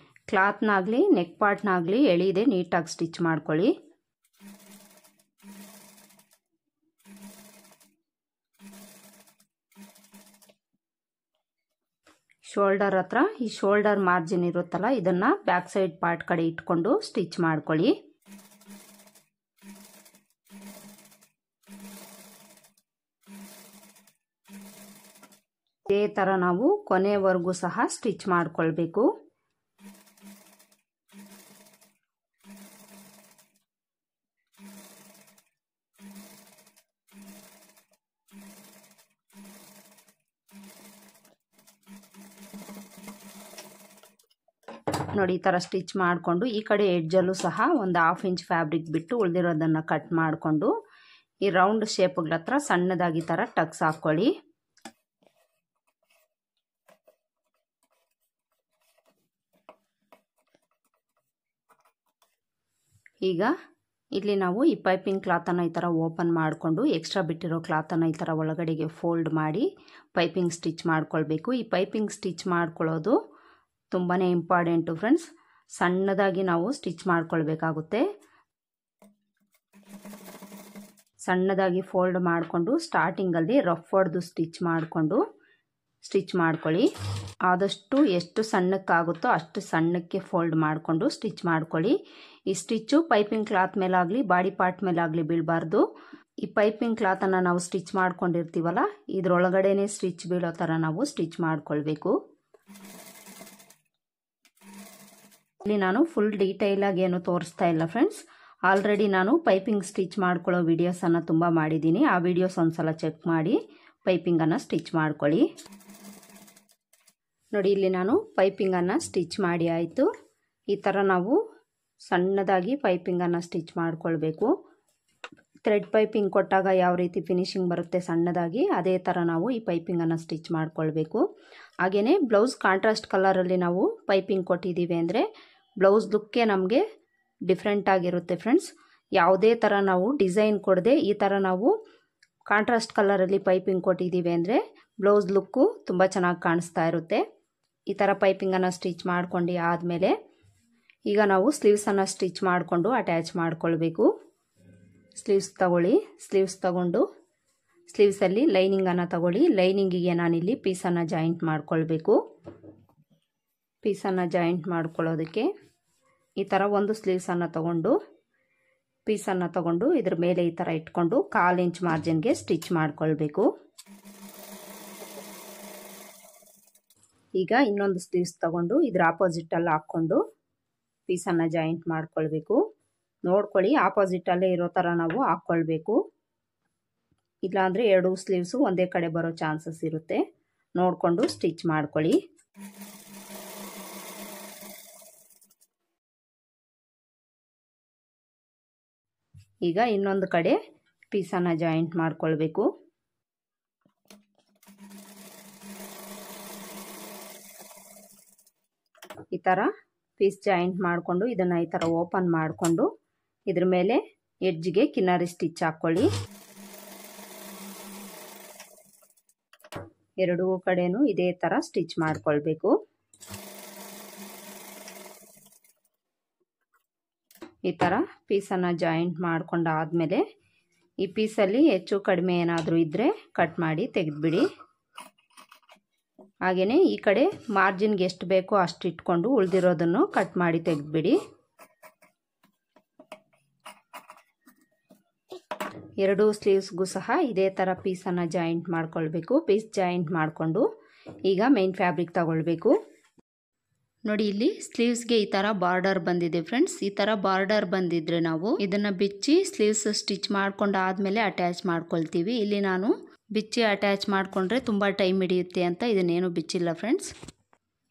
ಕ್ಲಾತ್ನಾಗಲಿ ನೆಕ್ ಪಾರ್ಟ್ನಾಗಲಿ ಎಳೀದೆ ನೀಟಾಗಿ ಸ್ಟಿಚ್ ಮಾಡ್ಕೊಳ್ಳಿ. ಶೋಲ್ಡರ್ ಹತ್ರ ಈ ಶೋಲ್ಡರ್ ಮಾರ್ಜಿನ್ ಇರುತ್ತಲ್ಲ, ಇದನ್ನು ಬ್ಯಾಕ್ ಸೈಡ್ ಪಾರ್ಟ್ ಕಡೆ ಇಟ್ಕೊಂಡು ಸ್ಟಿಚ್ ಮಾಡ್ಕೊಳ್ಳಿ. ಇದೇ ಥರ ನಾವು ಕೊನೆವರೆಗೂ ಸಹ ಸ್ಟಿಚ್ ಮಾಡ್ಕೊಳ್ಬೇಕು. ನೋಡಿ ಈ ಥರ ಸ್ಟಿಚ್ ಮಾಡಿಕೊಂಡು ಈ ಕಡೆ ಎಡ್ಜಲ್ಲೂ ಸಹ ಒಂದು 1/2 ಇಂಚ್ ಫ್ಯಾಬ್ರಿಕ್ ಬಿಟ್ಟು ಉಳಿದಿರೋದನ್ನು ಕಟ್ ಮಾಡಿಕೊಂಡು ಈ ರೌಂಡ್ ಶೇಪ್ಗಳ ಹತ್ರ ಸಣ್ಣದಾಗಿ ಈ ಥರ ಟಕ್ಸ್ ಹಾಕ್ಕೊಳ್ಳಿ. ಈಗ ಇಲ್ಲಿ ನಾವು ಈ ಪೈಪಿಂಗ್ ಕ್ಲಾತನ್ನು ಈ ಥರ ಓಪನ್ ಮಾಡಿಕೊಂಡು ಎಕ್ಸ್ಟ್ರಾ ಬಿಟ್ಟಿರೋ ಕ್ಲಾತನ್ನು ಈ ಥರ ಒಳಗಡೆಗೆ ಫೋಲ್ಡ್ ಮಾಡಿ ಪೈಪಿಂಗ್ ಸ್ಟಿಚ್ ಮಾಡ್ಕೊಳ್ಬೇಕು. ಈ ಪೈಪಿಂಗ್ ಸ್ಟಿಚ್ ಮಾಡ್ಕೊಳ್ಳೋದು ತುಂಬಾ ಇಂಪಾರ್ಟೆಂಟು ಫ್ರೆಂಡ್ಸ್. ಸಣ್ಣದಾಗಿ ನಾವು ಸ್ಟಿಚ್ ಮಾಡ್ಕೊಳ್ಬೇಕಾಗುತ್ತೆ. ಸಣ್ಣದಾಗಿ ಫೋಲ್ಡ್ ಮಾಡಿಕೊಂಡು ಸ್ಟಾರ್ಟಿಂಗಲ್ಲಿ ರಫ್ ಹೊಡೆದು ಸ್ಟಿಚ್ ಮಾಡ್ಕೊಳ್ಳಿ. ಆದಷ್ಟು ಎಷ್ಟು ಸಣ್ಣಕ್ಕಾಗುತ್ತೋ ಅಷ್ಟು ಸಣ್ಣಕ್ಕೆ ಫೋಲ್ಡ್ ಮಾಡಿಕೊಂಡು ಸ್ಟಿಚ್ ಮಾಡ್ಕೊಳ್ಳಿ. ಈ ಸ್ಟಿಚ್ಚು ಪೈಪಿಂಗ್ ಕ್ಲಾತ್ ಮೇಲಾಗಲಿ ಬಾಡಿ ಪಾರ್ಟ್ ಮೇಲಾಗಲಿ ಬೀಳಬಾರ್ದು. ಈ ಪೈಪಿಂಗ್ ಕ್ಲಾತನ್ನು ನಾವು ಸ್ಟಿಚ್ ಮಾಡ್ಕೊಂಡಿರ್ತೀವಲ್ಲ ಇದರೊಳಗಡೆನೇ ಸ್ಟಿಚ್ ಬೀಳೋ ಥರ ನಾವು ಸ್ಟಿಚ್ ಮಾಡ್ಕೊಳ್ಬೇಕು. ಇಲ್ಲಿ ನಾನು ಫುಲ್ ಡೀಟೇಲಾಗಿ ಏನು ತೋರಿಸ್ತಾ ಇಲ್ಲ ಫ್ರೆಂಡ್ಸ್. ಆಲ್ರೆಡಿ ನಾನು ಪೈಪಿಂಗ್ ಸ್ಟಿಚ್ ಮಾಡ್ಕೊಳ್ಳೋ ವಿಡಿಯೋಸನ್ನು ತುಂಬ ಮಾಡಿದ್ದೀನಿ. ಆ ವಿಡಿಯೋಸ್ ಒಂದ್ಸಲ ಚೆಕ್ ಮಾಡಿ ಪೈಪಿಂಗನ್ನು ಸ್ಟಿಚ್ ಮಾಡ್ಕೊಳ್ಳಿ. ನೋಡಿ ಇಲ್ಲಿ ನಾನು ಪೈಪಿಂಗನ್ನು ಸ್ಟಿಚ್ ಮಾಡಿ ಆಯಿತು. ಈ ಥರ ನಾವು ಸಣ್ಣದಾಗಿ ಪೈಪಿಂಗನ್ನು ಸ್ಟಿಚ್ ಮಾಡ್ಕೊಳ್ಬೇಕು. ಥ್ರೆಡ್ ಪೈಪಿಂಗ್ ಕೊಟ್ಟಾಗ ಯಾವ ರೀತಿ ಫಿನಿಶಿಂಗ್ ಬರುತ್ತೆ ಸಣ್ಣದಾಗಿ, ಅದೇ ಥರ ನಾವು ಈ ಪೈಪಿಂಗನ್ನು ಸ್ಟಿಚ್ ಮಾಡ್ಕೊಳ್ಬೇಕು. ಹಾಗೆಯೇ ಬ್ಲೌಸ್ ಕಾಂಟ್ರಾಸ್ಟ್ ಕಲರಲ್ಲಿ ನಾವು ಪೈಪಿಂಗ್ ಕೊಟ್ಟಿದ್ದೀವಿ ಅಂದರೆ ಬ್ಲೌಸ್ ಲುಕ್ಕೇ ನಮಗೆ ಡಿಫ್ರೆಂಟ್ ಆಗಿರುತ್ತೆ ಫ್ರೆಂಡ್ಸ್. ಯಾವುದೇ ಥರ ನಾವು ಡಿಸೈನ್ ಕೊಡದೆ ಈ ಥರ ನಾವು ಕಾಂಟ್ರಾಸ್ಟ್ ಕಲರಲ್ಲಿ ಪೈಪಿಂಗ್ ಕೊಟ್ಟಿದ್ದೀವಿ ಅಂದರೆ ಬ್ಲೌಸ್ ಲುಕ್ಕು ತುಂಬ ಚೆನ್ನಾಗಿ ಕಾಣಿಸ್ತಾ ಇರುತ್ತೆ. ಈ ಥರ ಪೈಪಿಂಗನ್ನು ಸ್ಟಿಚ್ ಮಾಡ್ಕೊಂಡು ಆದಮೇಲೆ ಈಗ ನಾವು ಸ್ಲೀವ್ಸನ್ನು ಸ್ಟಿಚ್ ಮಾಡಿಕೊಂಡು ಅಟ್ಯಾಚ್ ಮಾಡ್ಕೊಳ್ಬೇಕು. ಸ್ಲೀವ್ಸ್ ತಗೊಳ್ಳಿ. ಸ್ಲೀವ್ಸ್ ತಗೊಂಡು ಸ್ಲೀವ್ಸಲ್ಲಿ ಲೈನಿಂಗನ್ನು ತಗೊಳ್ಳಿ. ಲೈನಿಂಗಿಗೆ ನಾನಿಲ್ಲಿ ಪೀಸನ್ನು ಜಾಯಿಂಟ್ ಮಾಡ್ಕೊಳ್ಬೇಕು. ಪೀಸನ್ನು ಜಾಯಿಂಟ್ ಮಾಡ್ಕೊಳ್ಳೋದಕ್ಕೆ ಈ ಥರ ಒಂದು ಸ್ಲೀವ್ಸನ್ನು ತಗೊಂಡು ಪೀಸನ್ನು ತಗೊಂಡು ಇದ್ರ ಮೇಲೆ ಈ ಥರ ಇಟ್ಕೊಂಡು 1/4 ಇಂಚ್ ಮಾರ್ಜಿನ್ಗೆ ಸ್ಟಿಚ್ ಮಾಡ್ಕೊಳ್ಬೇಕು. ಈಗ ಇನ್ನೊಂದು ಸ್ಲೀವ್ಸ್ ತಗೊಂಡು ಇದ್ರ ಆಪೋಸಿಟಲ್ಲಿ ಹಾಕ್ಕೊಂಡು ಪೀಸನ್ನು ಜಾಯಿಂಟ್ ಮಾಡ್ಕೊಳ್ಬೇಕು. ನೋಡ್ಕೊಳ್ಳಿ ಆಪೋಸಿಟಲ್ಲೇ ಇರೋ ಥರ ನಾವು ಹಾಕ್ಕೊಳ್ಬೇಕು. ಇಲ್ಲಾಂದರೆ 2 ಸ್ಲೀವ್ಸು ಒಂದೇ ಕಡೆ ಬರೋ ಚಾನ್ಸಸ್ ಇರುತ್ತೆ. ನೋಡಿಕೊಂಡು ಸ್ಟಿಚ್ ಮಾಡ್ಕೊಳ್ಳಿ. ಈಗ ಇನ್ನೊಂದು ಕಡೆ ಪೀಸನ್ನು ಜಾಯಿಂಟ್ ಮಾಡ್ಕೊಳ್ಬೇಕು. ಈ ಥರ ಪೀಸ್ ಜಾಯಿಂಟ್ ಮಾಡಿಕೊಂಡು ಇದನ್ನು ಈ ಥರ ಓಪನ್ ಮಾಡಿಕೊಂಡು ಇದ್ರ ಮೇಲೆ ಎಡ್ಜ್ಗೆ ಕಿನಾರಿ ಸ್ಟಿಚ್ ಹಾಕ್ಕೊಳ್ಳಿ. ಎರಡೂ ಕಡೆನೂ ಇದೇ ಥರ ಸ್ಟಿಚ್ ಮಾಡ್ಕೊಳ್ಬೇಕು. ಈ ಥರ ಪೀಸನ್ನು ಜಾಯಿಂಟ್ ಮಾಡ್ಕೊಂಡಾದ್ಮೇಲೆ ಈ ಪೀಸಲ್ಲಿ ಹೆಚ್ಚು ಕಡಿಮೆ ಏನಾದರೂ ಇದ್ದರೆ ಕಟ್ ಮಾಡಿ ತೆಗೆದುಬಿಡಿ. ಹಾಗೆಯೇ ಈ ಕಡೆ ಮಾರ್ಜಿನ್ಗೆ ಎಷ್ಟು ಬೇಕೋ ಅಷ್ಟು ಇಟ್ಕೊಂಡು ಉಳಿದಿರೋದನ್ನು ಕಟ್ ಮಾಡಿ ತೆಗೆದುಬಿಡಿ. ಎರಡೂ ಸ್ಲೀವ್ಸ್ಗೂ ಸಹ ಇದೇ ಥರ ಪೀಸನ್ನು ಜಾಯಿಂಟ್ ಮಾಡ್ಕೊಳ್ಬೇಕು. ಪೀಸ್ ಜಾಯಿಂಟ್ ಮಾಡಿಕೊಂಡು ಈಗ ಮೇನ್ ಫ್ಯಾಬ್ರಿಕ್ ತಗೊಳ್ಬೇಕು. ನೋಡಿ ಇಲ್ಲಿ ಸ್ಲೀವ್ಸ್ಗೆ ಈ ಥರ ಬಾರ್ಡರ್ ಬಂದಿದೆ ಫ್ರೆಂಡ್ಸ್. ಈ ಥರ ಬಾರ್ಡರ್ ಬಂದಿದ್ರೆ ನಾವು ಇದನ್ನು ಬಿಚ್ಚಿ ಸ್ಲೀವ್ಸ್ ಸ್ಟಿಚ್ ಮಾಡ್ಕೊಂಡು ಆದಮೇಲೆ ಅಟ್ಯಾಚ್ ಮಾಡ್ಕೊಳ್ತೀವಿ. ಇಲ್ಲಿ ನಾನು ಬಿಚ್ಚಿ ಅಟ್ಯಾಚ್ ಮಾಡಿಕೊಂಡ್ರೆ ತುಂಬ ಟೈಮ್ ಹಿಡಿಯುತ್ತೆ ಅಂತ ಇದನ್ನೇನು ಬಿಚ್ಚಿಲ್ಲ ಫ್ರೆಂಡ್ಸ್.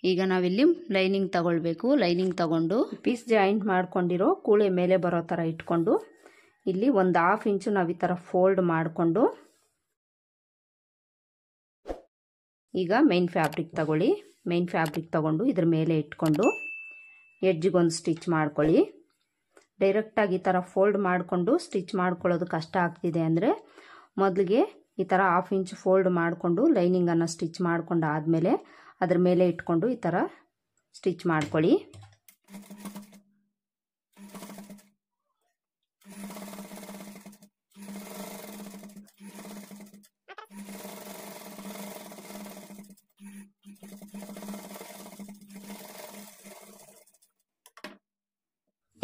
ಈಗ ನಾವಿಲ್ಲಿ ಲೈನಿಂಗ್ ತಗೊಳ್ಬೇಕು. ಲೈನಿಂಗ್ ತಗೊಂಡು ಪೀಸ್ ಜಾಯಿಂಟ್ ಮಾಡ್ಕೊಂಡಿರೋ ಕೂಳೆ ಮೇಲೆ ಬರೋ ಥರ ಇಟ್ಕೊಂಡು ಇಲ್ಲಿ ಒಂದು 1/2 ಇಂಚು ನಾವು ಈ ಥರ ಫೋಲ್ಡ್ ಮಾಡಿಕೊಂಡು ಈಗ ಮೇನ್ ಫ್ಯಾಬ್ರಿಕ್ ತಗೊಳ್ಳಿ. ಮೇನ್ ಫ್ಯಾಬ್ರಿಕ್ ತಗೊಂಡು ಇದ್ರ ಮೇಲೆ ಇಟ್ಕೊಂಡು ಎಡ್ಜಿಗೊಂದು ಸ್ಟಿಚ್ ಮಾಡ್ಕೊಳ್ಳಿ. ಡೈರೆಕ್ಟಾಗಿ ಈ ಥರ ಫೋಲ್ಡ್ ಮಾಡಿಕೊಂಡು ಸ್ಟಿಚ್ ಮಾಡ್ಕೊಳ್ಳೋದು ಕಷ್ಟ ಆಗ್ತಿದೆ ಅಂದರೆ ಮೊದಲಿಗೆ ಈ ಥರ 1/2 ಇಂಚ್ ಫೋಲ್ಡ್ ಮಾಡಿಕೊಂಡು ಲೈನಿಂಗನ್ನು ಸ್ಟಿಚ್ ಮಾಡ್ಕೊಂಡು ಆದಮೇಲೆ ಅದ್ರ ಮೇಲೆ ಇಟ್ಕೊಂಡು ಈ ಥರ ಸ್ಟಿಚ್ ಮಾಡ್ಕೊಳ್ಳಿ.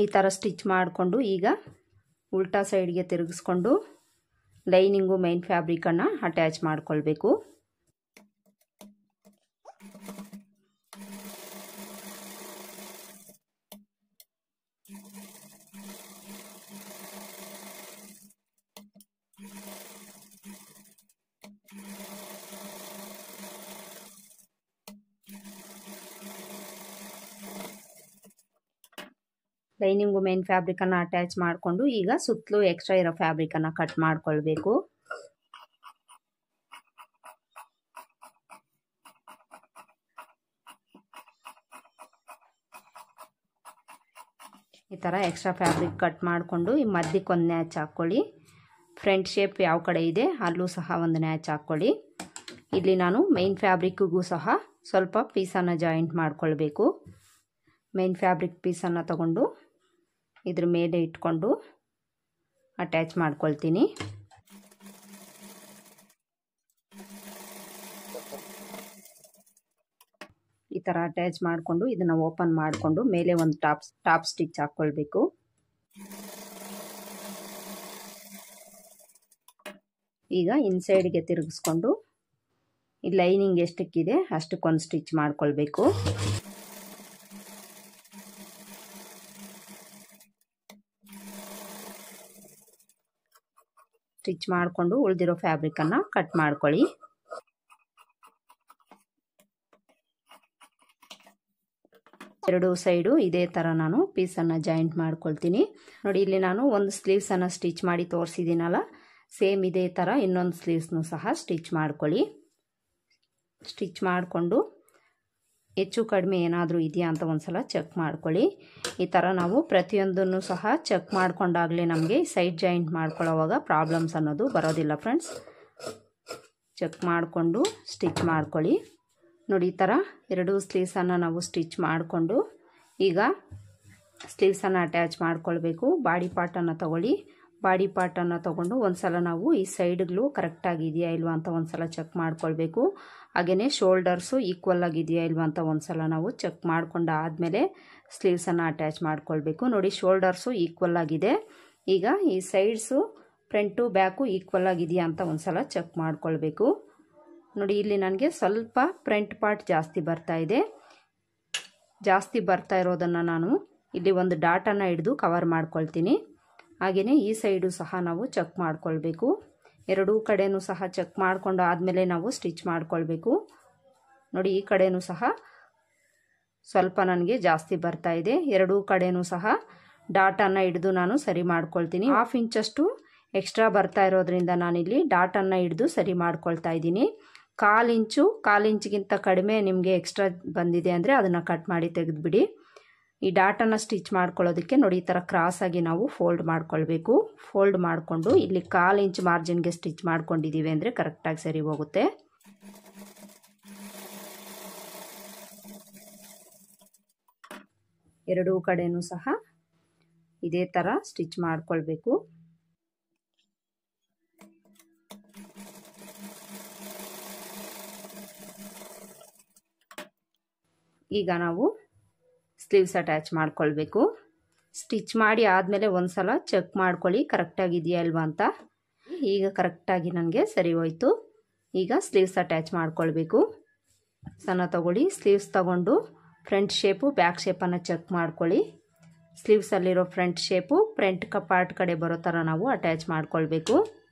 ಈ ಥರ ಸ್ಟಿಚ್ ಮಾಡಿಕೊಂಡು ಈಗ ಉಲ್ಟಾ ಸೈಡ್ಗೆ ತಿರುಗಿಸ್ಕೊಂಡು ಲೈನಿಂಗು ಮೈನ್ ಫ್ಯಾಬ್ರಿಕನ್ನು ಅಟ್ಯಾಚ್ ಮಾಡ್ಕೊಳ್ಬೇಕು. ಲೈನಿಂಗು ಮೇನ್ ಫ್ಯಾಬ್ರಿಕನ್ನು ಅಟ್ಯಾಚ್ ಮಾಡಿಕೊಂಡು ಈಗ ಸುತ್ತಲೂ ಎಕ್ಸ್ಟ್ರಾ ಇರೋ ಫ್ಯಾಬ್ರಿಕನ್ನು ಕಟ್ ಮಾಡ್ಕೊಳ್ಬೇಕು. ಈ ಥರ ಎಕ್ಸ್ಟ್ರಾ ಫ್ಯಾಬ್ರಿಕ್ ಕಟ್ ಮಾಡಿಕೊಂಡು ಈ ಮಧ್ಯಕ್ಕೊಂದು ನ್ಯಾಚ್ ಹಾಕ್ಕೊಳ್ಳಿ. ಫ್ರಂಟ್ ಶೇಪ್ ಯಾವ ಕಡೆ ಇದೆ ಅಲ್ಲೂ ಸಹ ಒಂದು ನ್ಯಾಚ್ ಹಾಕ್ಕೊಳ್ಳಿ. ಇಲ್ಲಿ ನಾನು ಮೈನ್ ಫ್ಯಾಬ್ರಿಕ್ಕಿಗೂ ಸಹ ಸ್ವಲ್ಪ ಪೀಸನ್ನು ಜಾಯಿಂಟ್ ಮಾಡ್ಕೊಳ್ಬೇಕು. ಮೈನ್ ಫ್ಯಾಬ್ರಿಕ್ ಪೀಸನ್ನು ತಗೊಂಡು ಇದ್ರ ಮೇಲೆ ಇಟ್ಕೊಂಡು ಅಟ್ಯಾಚ್ ಮಾಡ್ಕೊಳ್ತೀನಿ. ಈ ಥರ ಅಟ್ಯಾಚ್ ಮಾಡಿಕೊಂಡು ಇದನ್ನು ಓಪನ್ ಮಾಡಿಕೊಂಡು ಮೇಲೆ ಒಂದು ಟಾಪ್ ಸ್ಟಿಚ್ ಹಾಕ್ಕೊಳ್ಬೇಕು. ಈಗ ಇನ್ಸೈಡ್ಗೆ ತಿರುಗಿಸ್ಕೊಂಡು ಈ ಲೈನಿಂಗ್ ಎಷ್ಟಕ್ಕಿದೆ ಅಷ್ಟಕ್ಕೊಂದು ಸ್ಟಿಚ್ ಮಾಡ್ಕೊಳ್ಬೇಕು. ಸ್ಟಿಚ್ ಮಾಡಿಕೊಂಡು ಉಳಿದಿರೋ ಫ್ಯಾಬ್ರಿಕನ್ನು ಕಟ್ ಮಾಡ್ಕೊಳ್ಳಿ. ಎರಡು ಸೈಡು ಇದೇ ಥರ ನಾನು ಪೀಸನ್ನು ಜಾಯಿಂಟ್ ಮಾಡ್ಕೊಳ್ತೀನಿ. ನೋಡಿ, ಇಲ್ಲಿ ನಾನು ಒಂದು ಸ್ಲೀವ್ಸನ್ನು ಸ್ಟಿಚ್ ಮಾಡಿ ತೋರಿಸಿದ್ದೀನಲ್ಲ, ಸೇಮ್ ಇದೇ ಥರ ಇನ್ನೊಂದು ಸ್ಲೀವ್ಸ್ನು ಸಹ ಸ್ಟಿಚ್ ಮಾಡ್ಕೊಳ್ಳಿ. ಸ್ಟಿಚ್ ಮಾಡಿಕೊಂಡು ಹೆಚ್ಚು ಕಡಿಮೆ ಏನಾದರೂ ಇದೆಯಾ ಅಂತ ಒಂದು ಸಲ ಚೆಕ್ ಮಾಡ್ಕೊಳ್ಳಿ. ಈ ಥರ ನಾವು ಪ್ರತಿಯೊಂದನ್ನು ಸಹ ಚೆಕ್ ಮಾಡ್ಕೊಂಡಾಗಲೇ ನಮಗೆ ಸೈಡ್ ಜಾಯಿಂಟ್ ಮಾಡ್ಕೊಳ್ಳೋವಾಗ ಪ್ರಾಬ್ಲಮ್ಸ್ ಅನ್ನೋದು ಬರೋದಿಲ್ಲ ಫ್ರೆಂಡ್ಸ್. ಚೆಕ್ ಮಾಡಿಕೊಂಡು ಸ್ಟಿಚ್ ಮಾಡ್ಕೊಳ್ಳಿ. ನೋಡಿ, ಈ ಥರ ಎರಡು ಸ್ಲೀವ್ಸನ್ನು ನಾವು ಸ್ಟಿಚ್ ಮಾಡಿಕೊಂಡು ಈಗ ಸ್ಲೀವ್ಸನ್ನು ಅಟ್ಯಾಚ್ ಮಾಡ್ಕೊಳ್ಬೇಕು. ಬಾಡಿ ಪಾರ್ಟನ್ನು ತಗೊಳ್ಳಿ. ಬಾಡಿ ಪಾರ್ಟನ್ನು ತೊಗೊಂಡು ಒಂದು ಸಲ ನಾವು ಈ ಸೈಡ್ಗಳು ಕರೆಕ್ಟಾಗಿದೆಯಾ ಇಲ್ವಾ ಅಂತ ಒಂದು ಸಲ ಚೆಕ್ ಮಾಡ್ಕೊಳ್ಬೇಕು. ಹಾಗೆಯೇ ಶೋಲ್ಡರ್ಸು ಈಕ್ವಲ್ ಆಗಿದೆಯಾ ಇಲ್ವಾ ಅಂತ ಒಂದು ಸಲ ನಾವು ಚೆಕ್ ಮಾಡ್ಕೊಂಡು ಆದಮೇಲೆ ಸ್ಲೀವ್ಸನ್ನು ಅಟ್ಯಾಚ್ ಮಾಡ್ಕೊಳ್ಬೇಕು. ನೋಡಿ, ಶೋಲ್ಡರ್ಸು ಈಕ್ವಲ್ ಆಗಿದೆ. ಈಗ ಈ ಸೈಡ್ಸು ಫ್ರಂಟು ಬ್ಯಾಕು ಈಕ್ವಲ್ ಆಗಿದೆಯಾ ಅಂತ ಒಂದು ಸಲ ಚೆಕ್ ಮಾಡ್ಕೊಳ್ಬೇಕು. ನೋಡಿ, ಇಲ್ಲಿ ನನಗೆ ಸ್ವಲ್ಪ ಫ್ರಂಟ್ ಪಾರ್ಟ್ ಜಾಸ್ತಿ ಬರ್ತಾ ಇದೆ. ಜಾಸ್ತಿ ಬರ್ತಾ ಇರೋದನ್ನು ನಾನು ಇಲ್ಲಿ ಒಂದು ಡಾಟನ್ನು ಹಿಡಿದು ಕವರ್ ಮಾಡ್ಕೊಳ್ತೀನಿ. ಹಾಗೆಯೇ ಈ ಸೈಡು ಸಹ ನಾವು ಚೆಕ್ ಮಾಡ್ಕೊಳ್ಬೇಕು. ಎರಡೂ ಕಡೆಯೂ ಸಹ ಚೆಕ್ ಮಾಡಿಕೊಂಡು ಆದಮೇಲೆ ನಾವು ಸ್ಟಿಚ್ ಮಾಡ್ಕೊಳ್ಬೇಕು. ನೋಡಿ, ಈ ಕಡೆಯೂ ಸಹ ಸ್ವಲ್ಪ ನನಗೆ ಜಾಸ್ತಿ ಬರ್ತಾ ಇದೆ. ಎರಡೂ ಕಡೆಯೂ ಸಹ ಡಾಟನ್ನು ಹಿಡಿದು ನಾನು ಸರಿ ಮಾಡ್ಕೊಳ್ತೀನಿ. 1/2 ಇಂಚಷ್ಟು ಎಕ್ಸ್ಟ್ರಾ ಬರ್ತಾ ಇರೋದ್ರಿಂದ ನಾನಿಲ್ಲಿ ಡಾಟನ್ನು ಹಿಡಿದು ಸರಿ ಮಾಡ್ಕೊಳ್ತಾ ಇದ್ದೀನಿ. 1/4 ಇಂಚಿಗಿಂತ ಕಡಿಮೆ ನಿಮಗೆ ಎಕ್ಸ್ಟ್ರಾ ಬಂದಿದೆ ಅಂದರೆ ಅದನ್ನು ಕಟ್ ಮಾಡಿ ತೆಗೆದುಬಿಡಿ. ಈ ಡಾಟನ್ನು ಸ್ಟಿಚ್ ಮಾಡ್ಕೊಳ್ಳೋದಕ್ಕೆ ನೋಡಿ, ಈ ಥರ ಕ್ರಾಸಾಗಿ ನಾವು ಫೋಲ್ಡ್ ಮಾಡ್ಕೊಳ್ಬೇಕು. ಫೋಲ್ಡ್ ಮಾಡಿಕೊಂಡು ಇಲ್ಲಿ 1/4 ಇಂಚ್ ಮಾರ್ಜಿನ್ಗೆ ಸ್ಟಿಚ್ ಮಾಡ್ಕೊಂಡಿದ್ದೀವಿ ಅಂದರೆ ಕರೆಕ್ಟಾಗಿ ಸರಿ ಹೋಗುತ್ತೆ. ಎರಡೂ ಕಡೆಯೂ ಸಹ ಇದೇ ಥರ ಸ್ಟಿಚ್ ಮಾಡ್ಕೊಳ್ಬೇಕು. ಈಗ ನಾವು ಸ್ಲೀವ್ಸ್ ಅಟ್ಯಾಚ್ ಮಾಡ್ಕೊಳ್ಬೇಕು. ಸ್ಟಿಚ್ ಮಾಡಿ ಆದಮೇಲೆ ಒಂದು ಸಲ ಚೆಕ್ ಮಾಡ್ಕೊಳ್ಳಿ ಕರೆಕ್ಟಾಗಿದೆಯಾ ಇಲ್ವಾ ಅಂತ. ಈಗ ಕರೆಕ್ಟಾಗಿ ನನಗೆ ಸರಿ ಹೋಯಿತು. ಈಗ ಸ್ಲೀವ್ಸ್ ಅಟ್ಯಾಚ್ ಮಾಡ್ಕೊಳ್ಬೇಕು. ಸಣ್ಣ ತಗೊಳ್ಳಿ. ಸ್ಲೀವ್ಸ್ ತಗೊಂಡು ಫ್ರಂಟ್ ಶೇಪು ಬ್ಯಾಕ್ ಶೇಪನ್ನು ಚೆಕ್ ಮಾಡ್ಕೊಳ್ಳಿ. ಸ್ಲೀವ್ಸಲ್ಲಿರೋ ಫ್ರಂಟ್ ಶೇಪು ಫ್ರಂಟ್ ಪಾರ್ಟ್ ಕಡೆ ಬರೋ ಥರ ನಾವು ಅಟ್ಯಾಚ್ ಮಾಡ್ಕೊಳ್ಬೇಕು.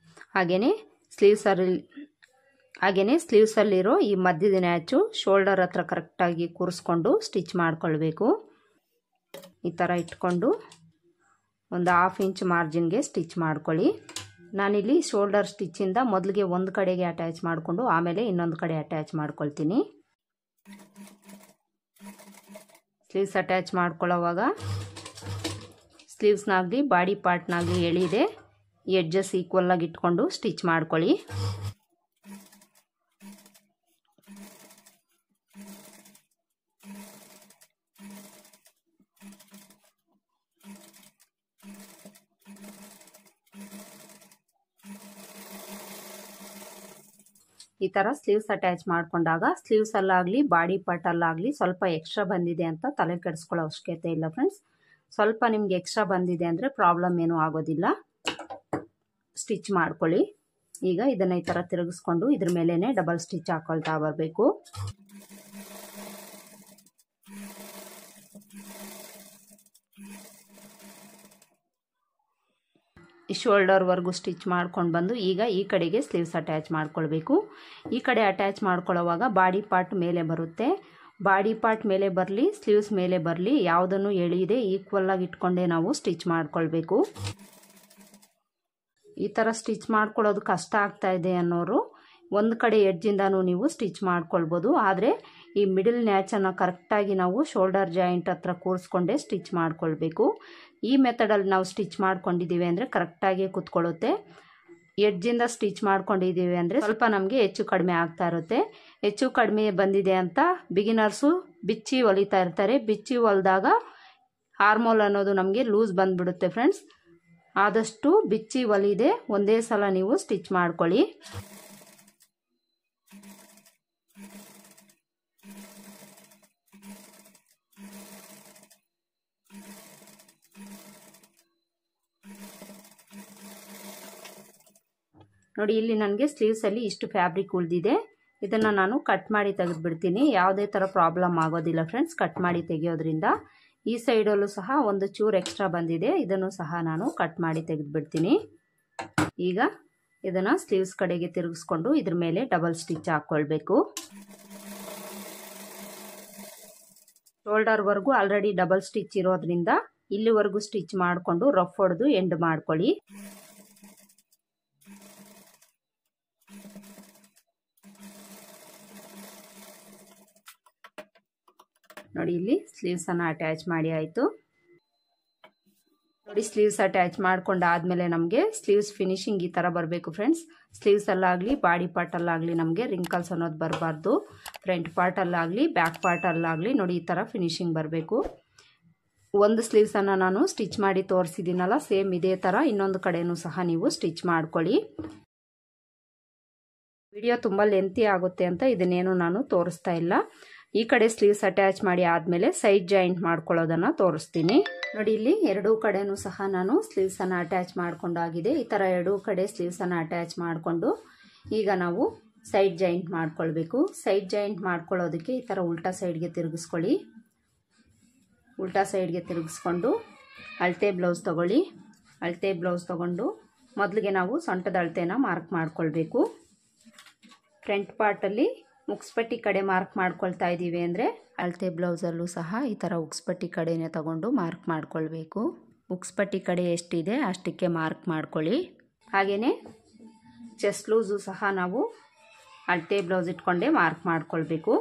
ಹಾಗೆಯೇ ಸ್ಲೀವ್ಸಲ್ಲಿರೋ ಈ ಮಧ್ಯದ ನ್ಯಾಚು ಶೋಲ್ಡರ್ ಹತ್ರ ಕರೆಕ್ಟಾಗಿ ಕೂರಿಸ್ಕೊಂಡು ಸ್ಟಿಚ್ ಮಾಡ್ಕೊಳ್ಬೇಕು. ಈ ಥರ ಇಟ್ಕೊಂಡು ಒಂದು 1/2 ಇಂಚ್ ಮಾರ್ಜಿನ್ಗೆ ಸ್ಟಿಚ್ ಮಾಡ್ಕೊಳ್ಳಿ. ನಾನಿಲ್ಲಿ ಶೋಲ್ಡರ್ ಸ್ಟಿಚ್ಚಿಂದ ಮೊದಲಿಗೆ ಒಂದು ಕಡೆಗೆ ಅಟ್ಯಾಚ್ ಮಾಡಿಕೊಂಡು ಆಮೇಲೆ ಇನ್ನೊಂದು ಕಡೆ ಅಟ್ಯಾಚ್ ಮಾಡ್ಕೊಳ್ತೀನಿ. ಸ್ಲೀವ್ಸ್ ಅಟ್ಯಾಚ್ ಮಾಡ್ಕೊಳ್ಳೋವಾಗ ಸ್ಲೀವ್ಸ್ನಾಗಲಿ ಬಾಡಿ ಪಾರ್ಟ್ನಾಗಲಿ ಎಳಿದೆ ಎಡ್ಜಸ್ ಈಕ್ವಲ್ ಆಗಿ ಇಟ್ಕೊಂಡು ಸ್ಟಿಚ್ ಮಾಡ್ಕೊಳ್ಳಿ. ಈ ಥರ ಸ್ಲೀವ್ಸ್ ಅಟ್ಯಾಚ್ ಮಾಡಿಕೊಂಡಾಗ ಸ್ಲೀವ್ಸಲ್ಲಾಗಲಿ ಬಾಡಿ ಪಾರ್ಟಲ್ಲಾಗಲಿ ಸ್ವಲ್ಪ ಎಕ್ಸ್ಟ್ರಾ ಬಂದಿದೆ ಅಂತ ತಲೆ ಕೆಡಿಸ್ಕೊಳ್ಳೋ ಅವಶ್ಯಕತೆ ಇಲ್ಲ ಫ್ರೆಂಡ್ಸ್. ಸ್ವಲ್ಪ ನಿಮ್ಗೆ ಎಕ್ಸ್ಟ್ರಾ ಬಂದಿದೆ ಅಂದರೆ ಪ್ರಾಬ್ಲಮ್ ಏನೂ ಆಗೋದಿಲ್ಲ. ಸ್ಟಿಚ್ ಮಾಡ್ಕೊಳ್ಳಿ. ಈಗ ಇದನ್ನು ಈ ಥರ ತಿರುಗಿಸ್ಕೊಂಡು ಇದ್ರ ಮೇಲೇ ಡಬಲ್ ಸ್ಟಿಚ್ ಹಾಕೊಳ್ತಾ ಬರಬೇಕು. ಈ ಶೋಲ್ಡರ್ವರೆಗೂ ಸ್ಟಿಚ್ ಮಾಡ್ಕೊಂಡು ಬಂದು ಈಗ ಈ ಕಡೆಗೆ ಸ್ಲೀವ್ಸ್ ಅಟ್ಯಾಚ್ ಮಾಡ್ಕೊಳ್ಬೇಕು. ಈ ಕಡೆ ಅಟ್ಯಾಚ್ ಮಾಡ್ಕೊಳ್ಳೋವಾಗ ಬಾಡಿ ಪಾರ್ಟ್ ಮೇಲೆ ಬರುತ್ತೆ. ಬಾಡಿ ಪಾರ್ಟ್ ಮೇಲೆ ಬರಲಿ ಸ್ಲೀವ್ಸ್ ಮೇಲೆ ಬರಲಿ ಯಾವುದನ್ನು ಎಳೆಯದೆ ಈಕ್ವಲ್ ಆಗಿ ಇಟ್ಕೊಂಡೇ ನಾವು ಸ್ಟಿಚ್ ಮಾಡ್ಕೊಳ್ಬೇಕು. ಈ ಥರ ಸ್ಟಿಚ್ ಮಾಡ್ಕೊಳ್ಳೋದು ಕಷ್ಟ ಆಗ್ತಾ ಇದೆ ಅನ್ನೋರು ಒಂದು ಕಡೆ ಎಡ್ಜಿಂದನೂ ನೀವು ಸ್ಟಿಚ್ ಮಾಡ್ಕೊಳ್ಬೋದು. ಆದರೆ ಈ ಮಿಡಲ್ ನ್ಯಾಚನ್ನು ಕರೆಕ್ಟಾಗಿ ನಾವು ಶೋಲ್ಡರ್ ಜಾಯಿಂಟ್ ಹತ್ರ ಕೂರಿಸ್ಕೊಂಡೇ ಸ್ಟಿಚ್ ಮಾಡ್ಕೊಳ್ಬೇಕು. ಈ ಮೆಥಡಲ್ಲಿ ನಾವು ಸ್ಟಿಚ್ ಮಾಡ್ಕೊಂಡಿದ್ದೀವಿ ಅಂದರೆ ಕರೆಕ್ಟಾಗಿ ಕೂತ್ಕೊಳ್ಳುತ್ತೆ. ಎಡ್ಜಿಂದ ಸ್ಟಿಚ್ ಮಾಡ್ಕೊಂಡಿದ್ದೀವಿ ಅಂದರೆ ಸ್ವಲ್ಪ ನಮಗೆ ಹೆಚ್ಚು ಕಡಿಮೆ ಆಗ್ತಾ ಇರುತ್ತೆ. ಹೆಚ್ಚು ಕಡಿಮೆ ಬಂದಿದೆ ಅಂತ ಬಿಗಿನರ್ಸು ಬಿಚ್ಚಿ ಹೊಲಿತಾ ಇರ್ತಾರೆ. ಬಿಚ್ಚಿ ಹೊಲಿದಾಗ ಆರ್ಮೋಲ್ ಅನ್ನೋದು ನಮಗೆ ಲೂಸ್ ಬಂದುಬಿಡುತ್ತೆ ಫ್ರೆಂಡ್ಸ್. ಆದಷ್ಟು ಬಿಚ್ಚಿ ಹೊಲಿದೆ ಒಂದೇ ಸಲ ನೀವು ಸ್ಟಿಚ್ ಮಾಡ್ಕೊಳ್ಳಿ. ನೋಡಿ ಇಲ್ಲಿ ನನಗೆ ಸ್ಲೀವ್ಸಲ್ಲಿ ಇಷ್ಟು ಫ್ಯಾಬ್ರಿಕ್ ಉಳಿದಿದೆ. ಇದನ್ನು ನಾನು ಕಟ್ ಮಾಡಿ ತೆಗೆದುಬಿಡ್ತೀನಿ. ಯಾವುದೇ ಥರ ಪ್ರಾಬ್ಲಮ್ ಆಗೋದಿಲ್ಲ ಫ್ರೆಂಡ್ಸ್ ಕಟ್ ಮಾಡಿ ತೆಗೆಯೋದ್ರಿಂದ. ಈ ಸೈಡಲ್ಲೂ ಸಹ ಒಂದು ಚೂರು ಎಕ್ಸ್ಟ್ರಾ ಬಂದಿದೆ, ಇದನ್ನು ಸಹ ನಾನು ಕಟ್ ಮಾಡಿ ತೆಗೆದುಬಿಡ್ತೀನಿ. ಈಗ ಇದನ್ನು ಸ್ಲೀವ್ಸ್ ಕಡೆಗೆ ತಿರುಗಿಸ್ಕೊಂಡು ಇದ್ರ ಮೇಲೆ ಡಬಲ್ ಸ್ಟಿಚ್ ಹಾಕ್ಕೊಳ್ಬೇಕು. ಶೋಲ್ಡರ್ವರೆಗೂ ಆಲ್ರೆಡಿ ಡಬಲ್ ಸ್ಟಿಚ್ ಇರೋದ್ರಿಂದ ಇಲ್ಲಿವರೆಗೂ ಸ್ಟಿಚ್ ಮಾಡಿಕೊಂಡು ರಫ್ ಹೊಡೆದು ಎಂಡ್ ಮಾಡ್ಕೊಳ್ಳಿ. ನೋಡಿ ಇಲ್ಲಿ ಸ್ಲೀವ್ಸನ್ನು ಅಟ್ಯಾಚ್ ಮಾಡಿ ಆಯಿತು. ನೋಡಿ ಸ್ಲೀವ್ಸ್ ಅಟ್ಯಾಚ್ ಮಾಡ್ಕೊಂಡಾದ್ಮೇಲೆ ನಮಗೆ ಸ್ಲೀವ್ಸ್ ಫಿನಿಶಿಂಗ್ ಈ ಥರ ಬರಬೇಕು ಫ್ರೆಂಡ್ಸ್. ಸ್ಲೀವ್ಸಲ್ಲಾಗಲಿ ಬಾಡಿ ಪಾರ್ಟಲ್ಲಾಗಲಿ ನಮಗೆ ರಿಂಕಲ್ಸ್ ಅನ್ನೋದು ಬರಬಾರ್ದು. ಫ್ರಂಟ್ ಪಾರ್ಟಲ್ಲಾಗಲಿ ಬ್ಯಾಕ್ ಪಾರ್ಟಲ್ಲಾಗಲಿ ನೋಡಿ ಈ ಥರ ಫಿನಿಶಿಂಗ್ ಬರಬೇಕು. ಒಂದು ಸ್ಲೀವ್ಸನ್ನು ನಾನು ಸ್ಟಿಚ್ ಮಾಡಿ ತೋರಿಸಿದ್ದೀನಲ್ಲ, ಸೇಮ್ ಇದೇ ಥರ ಇನ್ನೊಂದು ಕಡೆಯೂ ಸಹ ನೀವು ಸ್ಟಿಚ್ ಮಾಡ್ಕೊಳ್ಳಿ. ವಿಡಿಯೋ ತುಂಬ ಲೆಂತಿ ಆಗುತ್ತೆ ಅಂತ ಇದನ್ನೇನು ನಾನು ತೋರಿಸ್ತಾ ಇಲ್ಲ. ಈ ಕಡೆ ಸ್ಲೀವ್ಸ್ ಅಟ್ಯಾಚ್ ಮಾಡಿ ಆದಮೇಲೆ ಸೈಡ್ ಜಾಯಿಂಟ್ ಮಾಡ್ಕೊಳ್ಳೋದನ್ನು ತೋರಿಸ್ತೀನಿ. ನೋಡಿ ಇಲ್ಲಿ ಎರಡೂ ಕಡೆನೂ ಸಹ ನಾನು ಸ್ಲೀವ್ಸನ್ನು ಅಟ್ಯಾಚ್ ಮಾಡ್ಕೊಂಡಾಗಿದೆ. ಈ ಥರ ಎರಡೂ ಕಡೆ ಸ್ಲೀವ್ಸನ್ನು ಅಟ್ಯಾಚ್ ಮಾಡಿಕೊಂಡು ಈಗ ನಾವು ಸೈಡ್ ಜಾಯಿಂಟ್ ಮಾಡ್ಕೊಳ್ಬೇಕು. ಸೈಡ್ ಜಾಯಿಂಟ್ ಮಾಡ್ಕೊಳ್ಳೋದಕ್ಕೆ ಈ ಥರ ಉಲ್ಟಾ ಸೈಡ್ಗೆ ತಿರುಗಿಸ್ಕೊಳ್ಳಿ. ಉಲ್ಟಾ ಸೈಡ್ಗೆ ತಿರುಗಿಸ್ಕೊಂಡು ಅಳತೆ ಬ್ಲೌಸ್ ತೊಗೊಳ್ಳಿ. ಅಳತೆ ಬ್ಲೌಸ್ ತೊಗೊಂಡು ಮೊದಲಿಗೆ ನಾವು ಸೊಂಟದ ಅಳತೆನ ಮಾರ್ಕ್ ಮಾಡ್ಕೊಳ್ಬೇಕು. ಫ್ರಂಟ್ ಪಾರ್ಟಲ್ಲಿ ಉಕ್ಸ್ಪಟ್ಟಿ ಕಡೆ ಮಾರ್ಕ್ ಮಾಡ್ಕೊಳ್ತಾ ಇದ್ದೀವಿ ಅಂದರೆ ಅಳತೆ ಬ್ಲೌಸಲ್ಲೂ ಸಹ ಈ ಥರ ಉಕ್ಸ್ಪಟ್ಟಿ ಕಡೆನೇ ತಗೊಂಡು ಮಾರ್ಕ್ ಮಾಡ್ಕೊಳ್ಬೇಕು. ಉಕ್ಸ್ಪಟ್ಟಿ ಕಡೆ ಎಷ್ಟಿದೆ ಅಷ್ಟಕ್ಕೆ ಮಾರ್ಕ್ ಮಾಡ್ಕೊಳ್ಳಿ. ಹಾಗೆಯೇ ಚೆಸ್ಟ್ ಲೂಸು ಸಹ ನಾವು ಅಳತೆ ಬ್ಲೌಸ್ ಇಟ್ಕೊಂಡೇ ಮಾರ್ಕ್ ಮಾಡ್ಕೊಳ್ಬೇಕು.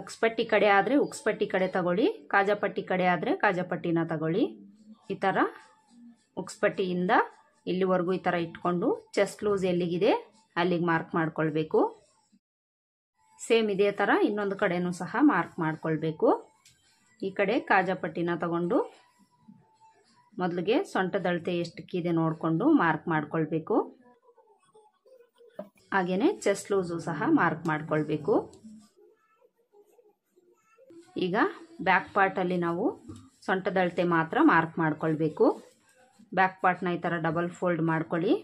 ಉಕ್ಸ್ಪಟ್ಟಿ ಕಡೆ ಆದರೆ ಉಕ್ಸ್ಪಟ್ಟಿ ಕಡೆ ತಗೊಳ್ಳಿ, ಕಾಜಾಪಟ್ಟಿ ಕಡೆ ಆದರೆ ಕಾಜಾಪಟ್ಟಿನ ತಗೊಳ್ಳಿ. ಈ ಥರ ಉಕ್ಸ್ಪಟ್ಟಿಯಿಂದ ಇಲ್ಲಿವರೆಗೂ ಈ ಥರ ಇಟ್ಕೊಂಡು ಚೆಸ್ಟ್ ಲೂಸ್ ಎಲ್ಲಿಗಿದೆ ಅಲ್ಲಿಗೆ ಮಾರ್ಕ್ ಮಾಡ್ಕೊಳ್ಬೇಕು. ಸೇಮ್ ಇದೇ ಥರ ಇನ್ನೊಂದು ಕಡೆನೂ ಸಹ ಮಾರ್ಕ್ ಮಾಡ್ಕೊಳ್ಬೇಕು. ಈ ಕಡೆ ಕಾಜಾಪಟ್ಟಿನ ತಗೊಂಡು ಮೊದಲಿಗೆ ಸೊಂಟದ ಅಳತೆ ಎಷ್ಟಕ್ಕಿದೆ ನೋಡಿಕೊಂಡು ಮಾರ್ಕ್ ಮಾಡ್ಕೊಳ್ಬೇಕು. ಹಾಗೆಯೇ ಚೆಸ್ಟ್ ಲೂಸು ಸಹ ಮಾರ್ಕ್ ಮಾಡ್ಕೊಳ್ಬೇಕು. ಈಗ ಬ್ಯಾಕ್ ಪಾರ್ಟಲ್ಲಿ ನಾವು ಸೊಂಟದ ಅಳತೆ ಮಾತ್ರ ಮಾರ್ಕ್ ಮಾಡ್ಕೊಳ್ಬೇಕು. ಬ್ಯಾಕ್ ಪಾರ್ಟ್ನ ಈ ಥರ ಡಬಲ್ ಫೋಲ್ಡ್ ಮಾಡ್ಕೊಳ್ಳಿ.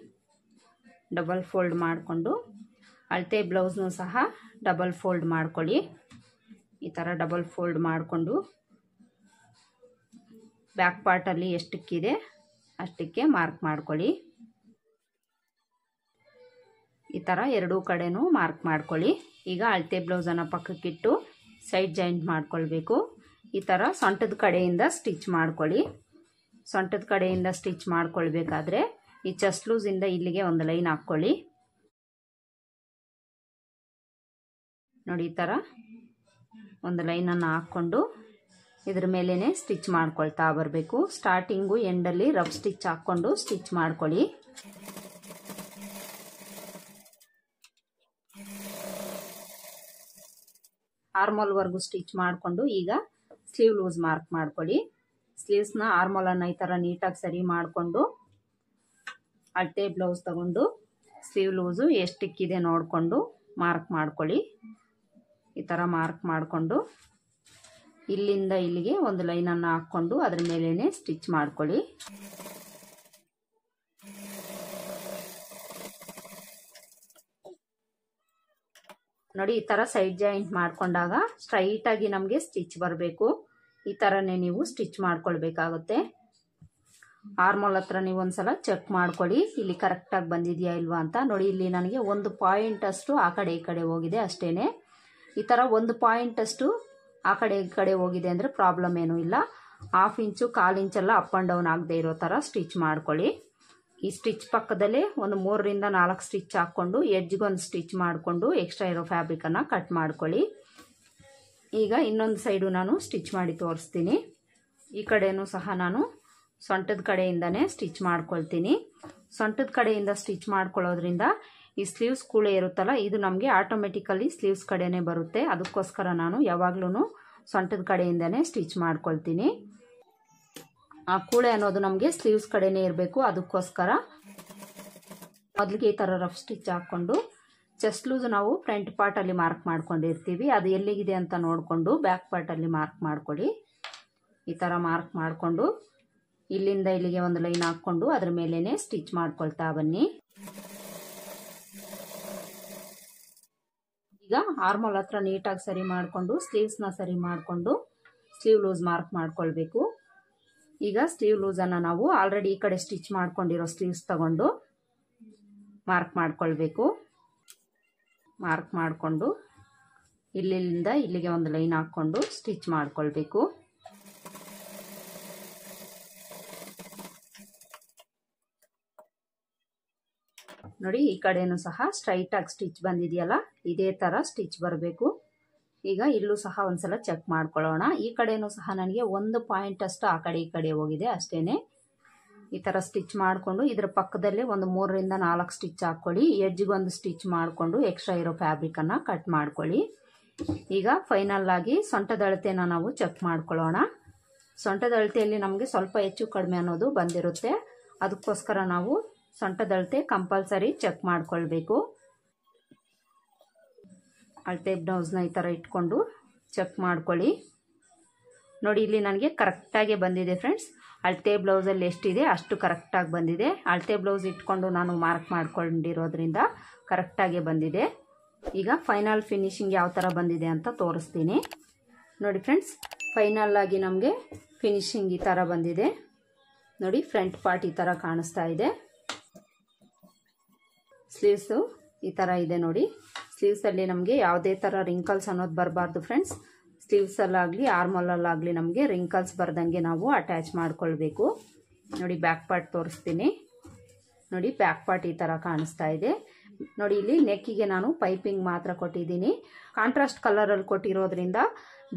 ಡಬಲ್ ಫೋಲ್ಡ್ ಮಾಡಿಕೊಂಡು ಅಳತೆ ಬ್ಲೌಸ್ನೂ ಸಹ ಡಬಲ್ ಫೋಲ್ಡ್ ಮಾಡ್ಕೊಳ್ಳಿ. ಈ ಥರ ಡಬಲ್ ಫೋಲ್ಡ್ ಮಾಡಿಕೊಂಡು ಬ್ಯಾಕ್ ಪಾರ್ಟಲ್ಲಿ ಎಷ್ಟಕ್ಕಿದೆ ಅಷ್ಟಕ್ಕೆ ಮಾರ್ಕ್ ಮಾಡ್ಕೊಳ್ಳಿ. ಈ ಥರ ಎರಡೂ ಕಡೆನೂ ಮಾರ್ಕ್ ಮಾಡ್ಕೊಳ್ಳಿ. ಈಗ ಅಳತೆ ಬ್ಲೌಸನ್ನು ಪಕ್ಕಕ್ಕಿಟ್ಟು ಸೈಡ್ ಜಾಯಿಂಟ್ ಮಾಡ್ಕೊಳ್ಬೇಕು. ಈ ಥರ ಸೊಂಟದ ಕಡೆಯಿಂದ ಸ್ಟಿಚ್ ಮಾಡ್ಕೊಳ್ಳಿ. ಸೊಂಟದ ಕಡೆಯಿಂದ ಸ್ಟಿಚ್ ಮಾಡ್ಕೊಳ್ಬೇಕಾದ್ರೆ ಈ ಚೆಸ್ಟ್ ಲೂಸಿಂದ ಇಲ್ಲಿಗೆ ಒಂದು ಲೈನ್ ಹಾಕ್ಕೊಳ್ಳಿ. ನೋಡಿ ಈ ಥರ ಒಂದು ಲೈನನ್ನು ಹಾಕ್ಕೊಂಡು ಇದ್ರ ಮೇಲೇ ಸ್ಟಿಚ್ ಮಾಡ್ಕೊಳ್ತಾ ಬರಬೇಕು. ಸ್ಟಾರ್ಟಿಂಗು ಎಂಡಲ್ಲಿ ರಫ್ ಸ್ಟಿಚ್ ಹಾಕ್ಕೊಂಡು ಸ್ಟಿಚ್ ಮಾಡ್ಕೊಳ್ಳಿ. ಆರ್ಮೋಲ್ವರೆಗೂ ಸ್ಟಿಚ್ ಮಾಡಿಕೊಂಡು ಈಗ ಸ್ಲೀವ್ ಲೂಸ್ ಮಾರ್ಕ್ ಮಾಡ್ಕೊಳ್ಳಿ. ಸ್ಲೀವ್ಸ್ನ ಆರ್ಮೋಲನ್ನು ಈ ಥರ ನೀಟಾಗಿ ಸರಿ ಮಾಡಿಕೊಂಡು ಅಳತೆ ಬ್ಲೌಸ್ ತಗೊಂಡು ಸ್ಲೀವ್ ಲೂಸು ಎಷ್ಟಕ್ಕಿದೆ ನೋಡಿಕೊಂಡು ಮಾರ್ಕ್ ಮಾಡ್ಕೊಳ್ಳಿ. ಈ ಥರ ಮಾರ್ಕ್ ಮಾಡಿಕೊಂಡು ಇಲ್ಲಿಂದ ಇಲ್ಲಿಗೆ ಒಂದು ಲೈನನ್ನು ಹಾಕ್ಕೊಂಡು ಅದ್ರ ಮೇಲೇ ಸ್ಟಿಚ್ ಮಾಡ್ಕೊಳ್ಳಿ. ನೋಡಿ ಈ ಥರ ಸೈಡ್ ಜಾಯಿಂಟ್ ಮಾಡ್ಕೊಂಡಾಗ ಸ್ಟ್ರೈಟಾಗಿ ನಮಗೆ ಸ್ಟಿಚ್ ಬರಬೇಕು. ಈ ಥರನೇ ನೀವು ಸ್ಟಿಚ್ ಮಾಡ್ಕೊಳ್ಬೇಕಾಗುತ್ತೆ. ಆರ್ಮೋಲ್ ಹತ್ರ ನೀವು ಒಂದ್ಸಲ ಚೆಕ್ ಮಾಡ್ಕೊಳ್ಳಿ ಇಲ್ಲಿ ಕರೆಕ್ಟಾಗಿ ಬಂದಿದೆಯಾ ಇಲ್ವಾ ಅಂತ. ನೋಡಿ ಇಲ್ಲಿ ನನಗೆ 1 ಪಾಯಿಂಟ್ ಅಷ್ಟು ಆ ಕಡೆ ಈ ಕಡೆ ಹೋಗಿದೆ ಅಷ್ಟೇ. ಈ ಥರ 1 ಪಾಯಿಂಟ್ ಅಷ್ಟು ಆ ಕಡೆ ಈ ಕಡೆ ಹೋಗಿದೆ ಅಂದರೆ ಪ್ರಾಬ್ಲಮ್ ಏನೂ ಇಲ್ಲ. 1/2 ಇಂಚು 1/4 ಇಂಚೆಲ್ಲ ಅಪ್ ಆ್ಯಂಡ್ ಡೌನ್ ಆಗದೆ ಇರೋ ಥರ ಸ್ಟಿಚ್ ಮಾಡ್ಕೊಳ್ಳಿ. ಈ ಸ್ಟಿಚ್ ಪಕ್ಕದಲ್ಲೇ ಒಂದು 3 ರಿಂದ 4 ಸ್ಟಿಚ್ ಹಾಕ್ಕೊಂಡು ಎಡ್ಜ್ಗೊಂದು ಸ್ಟಿಚ್ ಮಾಡಿಕೊಂಡು ಎಕ್ಸ್ಟ್ರಾ ಇರೋ ಫ್ಯಾಬ್ರಿಕನ್ನು ಕಟ್ ಮಾಡ್ಕೊಳ್ಳಿ. ಈಗ ಇನ್ನೊಂದು ಸೈಡು ನಾನು ಸ್ಟಿಚ್ ಮಾಡಿ ತೋರಿಸ್ತೀನಿ. ಈ ಕಡೆಯೂ ಸಹ ನಾನು ಸೊಂಟದ ಕಡೆಯಿಂದನೇ ಸ್ಟಿಚ್ ಮಾಡ್ಕೊಳ್ತೀನಿ. ಸೊಂಟದ ಕಡೆಯಿಂದ ಸ್ಟಿಚ್ ಮಾಡ್ಕೊಳ್ಳೋದ್ರಿಂದ ಈ ಸ್ಲೀವ್ಸ್ ಕೂಳೆ ಇರುತ್ತಲ್ಲ, ಇದು ನಮಗೆ ಆಟೋಮೆಟಿಕಲಿ ಸ್ಲೀವ್ಸ್ ಕಡೆನೇ ಬರುತ್ತೆ. ಅದಕ್ಕೋಸ್ಕರ ನಾನು ಯಾವಾಗ್ಲೂ ಸೊಂಟದ ಕಡೆಯಿಂದನೇ ಸ್ಟಿಚ್ ಮಾಡ್ಕೊಳ್ತೀನಿ. ಆ ಕೂಳೆ ಅನ್ನೋದು ನಮಗೆ ಸ್ಲೀವ್ಸ್ ಕಡೆನೇ ಇರಬೇಕು. ಅದಕ್ಕೋಸ್ಕರ ಮೊದಲಿಗೆ ಈ ಥರ ರಫ್ ಸ್ಟಿಚ್ ಹಾಕ್ಕೊಂಡು ಚೆಸ್ಟ್ ಲೂಸ್ ನಾವು ಫ್ರಂಟ್ ಪಾರ್ಟಲ್ಲಿ ಮಾರ್ಕ್ ಮಾಡ್ಕೊಂಡಿರ್ತೀವಿ. ಅದು ಎಲ್ಲಿಗಿದೆ ಅಂತ ನೋಡಿಕೊಂಡು ಬ್ಯಾಕ್ ಪಾರ್ಟಲ್ಲಿ ಮಾರ್ಕ್ ಮಾಡ್ಕೊಳ್ಳಿ. ಈ ಥರ ಮಾರ್ಕ್ ಮಾಡಿಕೊಂಡು ಇಲ್ಲಿಂದ ಇಲ್ಲಿಗೆ ಒಂದು ಲೈನ್ ಹಾಕ್ಕೊಂಡು ಅದ್ರ ಮೇಲೇನೆ ಸ್ಟಿಚ್ ಮಾಡ್ಕೊಳ್ತಾ ಬನ್ನಿ. ಈಗ ಆರ್ಮೋಲ್ ಹತ್ರ ನೀಟಾಗಿ ಸರಿ ಮಾಡಿಕೊಂಡು ಸ್ಲೀವ್ಸ್ನ ಸರಿ ಮಾಡಿಕೊಂಡು ಸ್ಲೀವ್ ಲೂಸ್ ಮಾರ್ಕ್ ಮಾಡ್ಕೊಳ್ಬೇಕು. ಈಗ ಸ್ಲೀವ್ ಲೂಸನ್ನು ನಾವು ಆಲ್ರೆಡಿ ಈ ಕಡೆ ಸ್ಟಿಚ್ ಮಾಡ್ಕೊಂಡಿರೋ ಸ್ಲೀವ್ಸ್ ತಗೊಂಡು ಮಾರ್ಕ್ ಮಾಡ್ಕೊಳ್ಬೇಕು. ಮಾರ್ಕ್ ಮಾಡಿಕೊಂಡು ಇಲ್ಲಿಂದ ಇಲ್ಲಿಗೆ ಒಂದು ಲೈನ್ ಹಾಕ್ಕೊಂಡು ಸ್ಟಿಚ್ ಮಾಡ್ಕೊಳ್ಬೇಕು. ನೋಡಿ, ಈ ಕಡೆನೂ ಸಹ ಸ್ಟ್ರೈಟ್ ಆಗಿ ಸ್ಟಿಚ್ ಬಂದಿದೆಯಲ್ಲ, ಇದೇ ತರ ಸ್ಟಿಚ್ ಬರಬೇಕು. ಈಗ ಇಲ್ಲೂ ಸಹ ಒಂದ್ಸಲ ಚೆಕ್ ಮಾಡ್ಕೊಳ್ಳೋಣ. ಈ ಕಡೆನೂ ಸಹ ನನಗೆ 1 ಪಾಯಿಂಟ್ ಅಷ್ಟು ಆ ಕಡೆ ಈ ಕಡೆ ಹೋಗಿದೆ ಅಷ್ಟೇನೆ. ಈ ತರ ಸ್ಟಿಚ್ ಮಾಡಿಕೊಂಡು ಇದ್ರ ಪಕ್ಕದಲ್ಲೇ ಒಂದು 3 ರಿಂದ 4 ಸ್ಟಿಚ್ ಹಾಕೊಳ್ಳಿ. ಎಡ್ಜ್ಗೆ ಒಂದು ಸ್ಟಿಚ್ ಮಾಡಿಕೊಂಡು ಎಕ್ಸ್ಟ್ರಾ ಇರೋ ಫ್ಯಾಬ್ರಿಕ್ ಅನ್ನ ಕಟ್ ಮಾಡ್ಕೊಳ್ಳಿ. ಈಗ ಫೈನಲ್ ಆಗಿ ಸೊಂಟದ ಅಳತೆನ ನಾವು ಚೆಕ್ ಮಾಡ್ಕೊಳ್ಳೋಣ. ಸೊಂಟದ ಅಳತೆಯಲ್ಲಿ ನಮಗೆ ಸ್ವಲ್ಪ ಹೆಚ್ಚು ಕಡಿಮೆ ಅನ್ನೋದು ಬಂದಿರುತ್ತೆ. ಅದಕ್ಕೋಸ್ಕರ ನಾವು ಸೊಂಟದ ಅಳತೆ ಕಂಪಲ್ಸರಿ ಚೆಕ್ ಮಾಡ್ಕೊಳ್ಬೇಕು. ಅಳತೆ ಬ್ಲೌಸ್ನ ಈ ಥರ ಇಟ್ಕೊಂಡು ಚೆಕ್ ಮಾಡ್ಕೊಳ್ಳಿ. ನೋಡಿ, ಇಲ್ಲಿ ನನಗೆ ಕರೆಕ್ಟಾಗಿ ಬಂದಿದೆ ಫ್ರೆಂಡ್ಸ್. ಅಳತೆ ಬ್ಲೌಸಲ್ಲಿ ಎಷ್ಟಿದೆ ಅಷ್ಟು ಕರೆಕ್ಟಾಗಿ ಬಂದಿದೆ. ಅಳತೆ ಬ್ಲೌಸ್ ಇಟ್ಕೊಂಡು ನಾನು ಮಾರ್ಕ್ ಮಾಡ್ಕೊಂಡಿರೋದ್ರಿಂದ ಕರೆಕ್ಟಾಗಿ ಬಂದಿದೆ. ಈಗ ಫೈನಲ್ ಫಿನಿಶಿಂಗ್ ಯಾವ ಥರ ಬಂದಿದೆ ಅಂತ ತೋರಿಸ್ತೀನಿ. ನೋಡಿ ಫ್ರೆಂಡ್ಸ್, ಫೈನಲ್ ಆಗಿ ನಮಗೆ ಫಿನಿಶಿಂಗ್ ಈ ಥರ ಬಂದಿದೆ. ನೋಡಿ, ಫ್ರಂಟ್ ಪಾರ್ಟ್ ಈ ಥರ ಕಾಣಿಸ್ತಾ ಇದೆ. ಸ್ಲೀವ್ಸು ಈ ಥರ ಇದೆ. ನೋಡಿ, ಸ್ಲೀವ್ಸಲ್ಲಿ ನಮಗೆ ಯಾವುದೇ ಥರ ರಿಂಕಲ್ಸ್ ಅನ್ನೋದು ಬರಬಾರ್ದು ಫ್ರೆಂಡ್ಸ್. ಸ್ಲೀವ್ಸಲ್ಲಾಗಲಿ ಆರ್ಮೋಲಲ್ಲಾಗಲಿ ನಮಗೆ ರಿಂಕಲ್ಸ್ ಬರ್ದಂಗೆ ನಾವು ಅಟ್ಯಾಚ್ ಮಾಡ್ಕೊಳ್ಬೇಕು. ನೋಡಿ, ಬ್ಯಾಕ್ ಪಾರ್ಟ್ ತೋರಿಸ್ತೀನಿ. ನೋಡಿ, ಬ್ಯಾಕ್ ಪಾರ್ಟ್ ಈ ಥರ ಕಾಣಿಸ್ತಾ ಇದೆ. ನೋಡಿ, ಇಲ್ಲಿ ನೆಕ್ಕಿಗೆ ನಾನು ಪೈಪಿಂಗ್ ಮಾತ್ರ ಕೊಟ್ಟಿದ್ದೀನಿ. ಕಾಂಟ್ರಾಸ್ಟ್ ಕಲರಲ್ಲಿ ಕೊಟ್ಟಿರೋದ್ರಿಂದ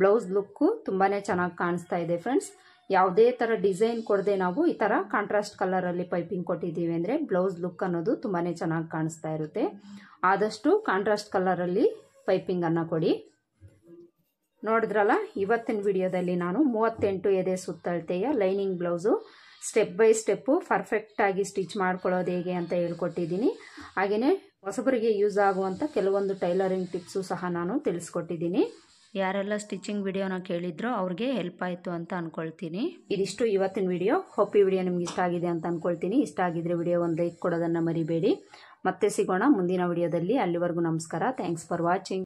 ಬ್ಲೌಸ್ ಲುಕ್ಕು ತುಂಬಾ ಚೆನ್ನಾಗಿ ಕಾಣಿಸ್ತಾ ಇದೆ ಫ್ರೆಂಡ್ಸ್. ಯಾವುದೇ ಥರ ಡಿಸೈನ್ ಕೊಡದೆ ನಾವು ಈ ಥರ ಕಾಂಟ್ರಾಸ್ಟ್ ಕಲರಲ್ಲಿ ಪೈಪಿಂಗ್ ಕೊಟ್ಟಿದ್ದೀವಿ ಅಂದರೆ ಬ್ಲೌಸ್ ಲುಕ್ ಅನ್ನೋದು ತುಂಬಾ ಚೆನ್ನಾಗಿ ಕಾಣಿಸ್ತಾ ಇರುತ್ತೆ. ಆದಷ್ಟು ಕಾಂಟ್ರಾಸ್ಟ್ ಕಲರಲ್ಲಿ ಪೈಪಿಂಗನ್ನು ಕೊಡಿ. ನೋಡಿದ್ರಲ್ಲ, ಇವತ್ತಿನ ವಿಡಿಯೋದಲ್ಲಿ ನಾನು 38 ಎದೆ ಸುತ್ತಳತೆಯ lining blouse step by step ಪರ್ಫೆಕ್ಟಾಗಿ ಸ್ಟಿಚ್ ಮಾಡ್ಕೊಳ್ಳೋದು ಹೇಗೆ ಅಂತ ಹೇಳ್ಕೊಟ್ಟಿದ್ದೀನಿ. ಹಾಗೆಯೇ ಹೊಸಬರಿಗೆ ಯೂಸ್ ಆಗುವಂಥ ಕೆಲವೊಂದು ಟೈಲರಿಂಗ್ ಟಿಪ್ಸು ಸಹ ನಾನು ತಿಳಿಸ್ಕೊಟ್ಟಿದ್ದೀನಿ. ಯಾರೆಲ್ಲ ಸ್ಟಿಚಿಂಗ್ ವಿಡಿಯೋನ ಕೇಳಿದ್ರೋ ಅವ್ರಿಗೆ ಹೆಲ್ಪ್ ಆಯಿತು ಅಂತ ಅಂದ್ಕೊಳ್ತೀನಿ. ಇದಿಷ್ಟು ಇವತ್ತಿನ ವಿಡಿಯೋ. ಹೋಪ್ ಈ ವಿಡಿಯೋ ನಿಮ್ಗೆ ಇಷ್ಟ ಆಗಿದೆ ಅಂತ ಅಂದ್ಕೊಳ್ತೀನಿ. ಇಷ್ಟ ಆಗಿದ್ರೆ ವಿಡಿಯೋ ಒಂದು ಲೈಕ್ ಕೊಡೋದನ್ನು ಮರಿಬೇಡಿ. ಮತ್ತೆ ಸಿಗೋಣ ಮುಂದಿನ ವಿಡಿಯೋದಲ್ಲಿ. ಅಲ್ಲಿವರೆಗೂ ನಮಸ್ಕಾರ. Thanks for watching.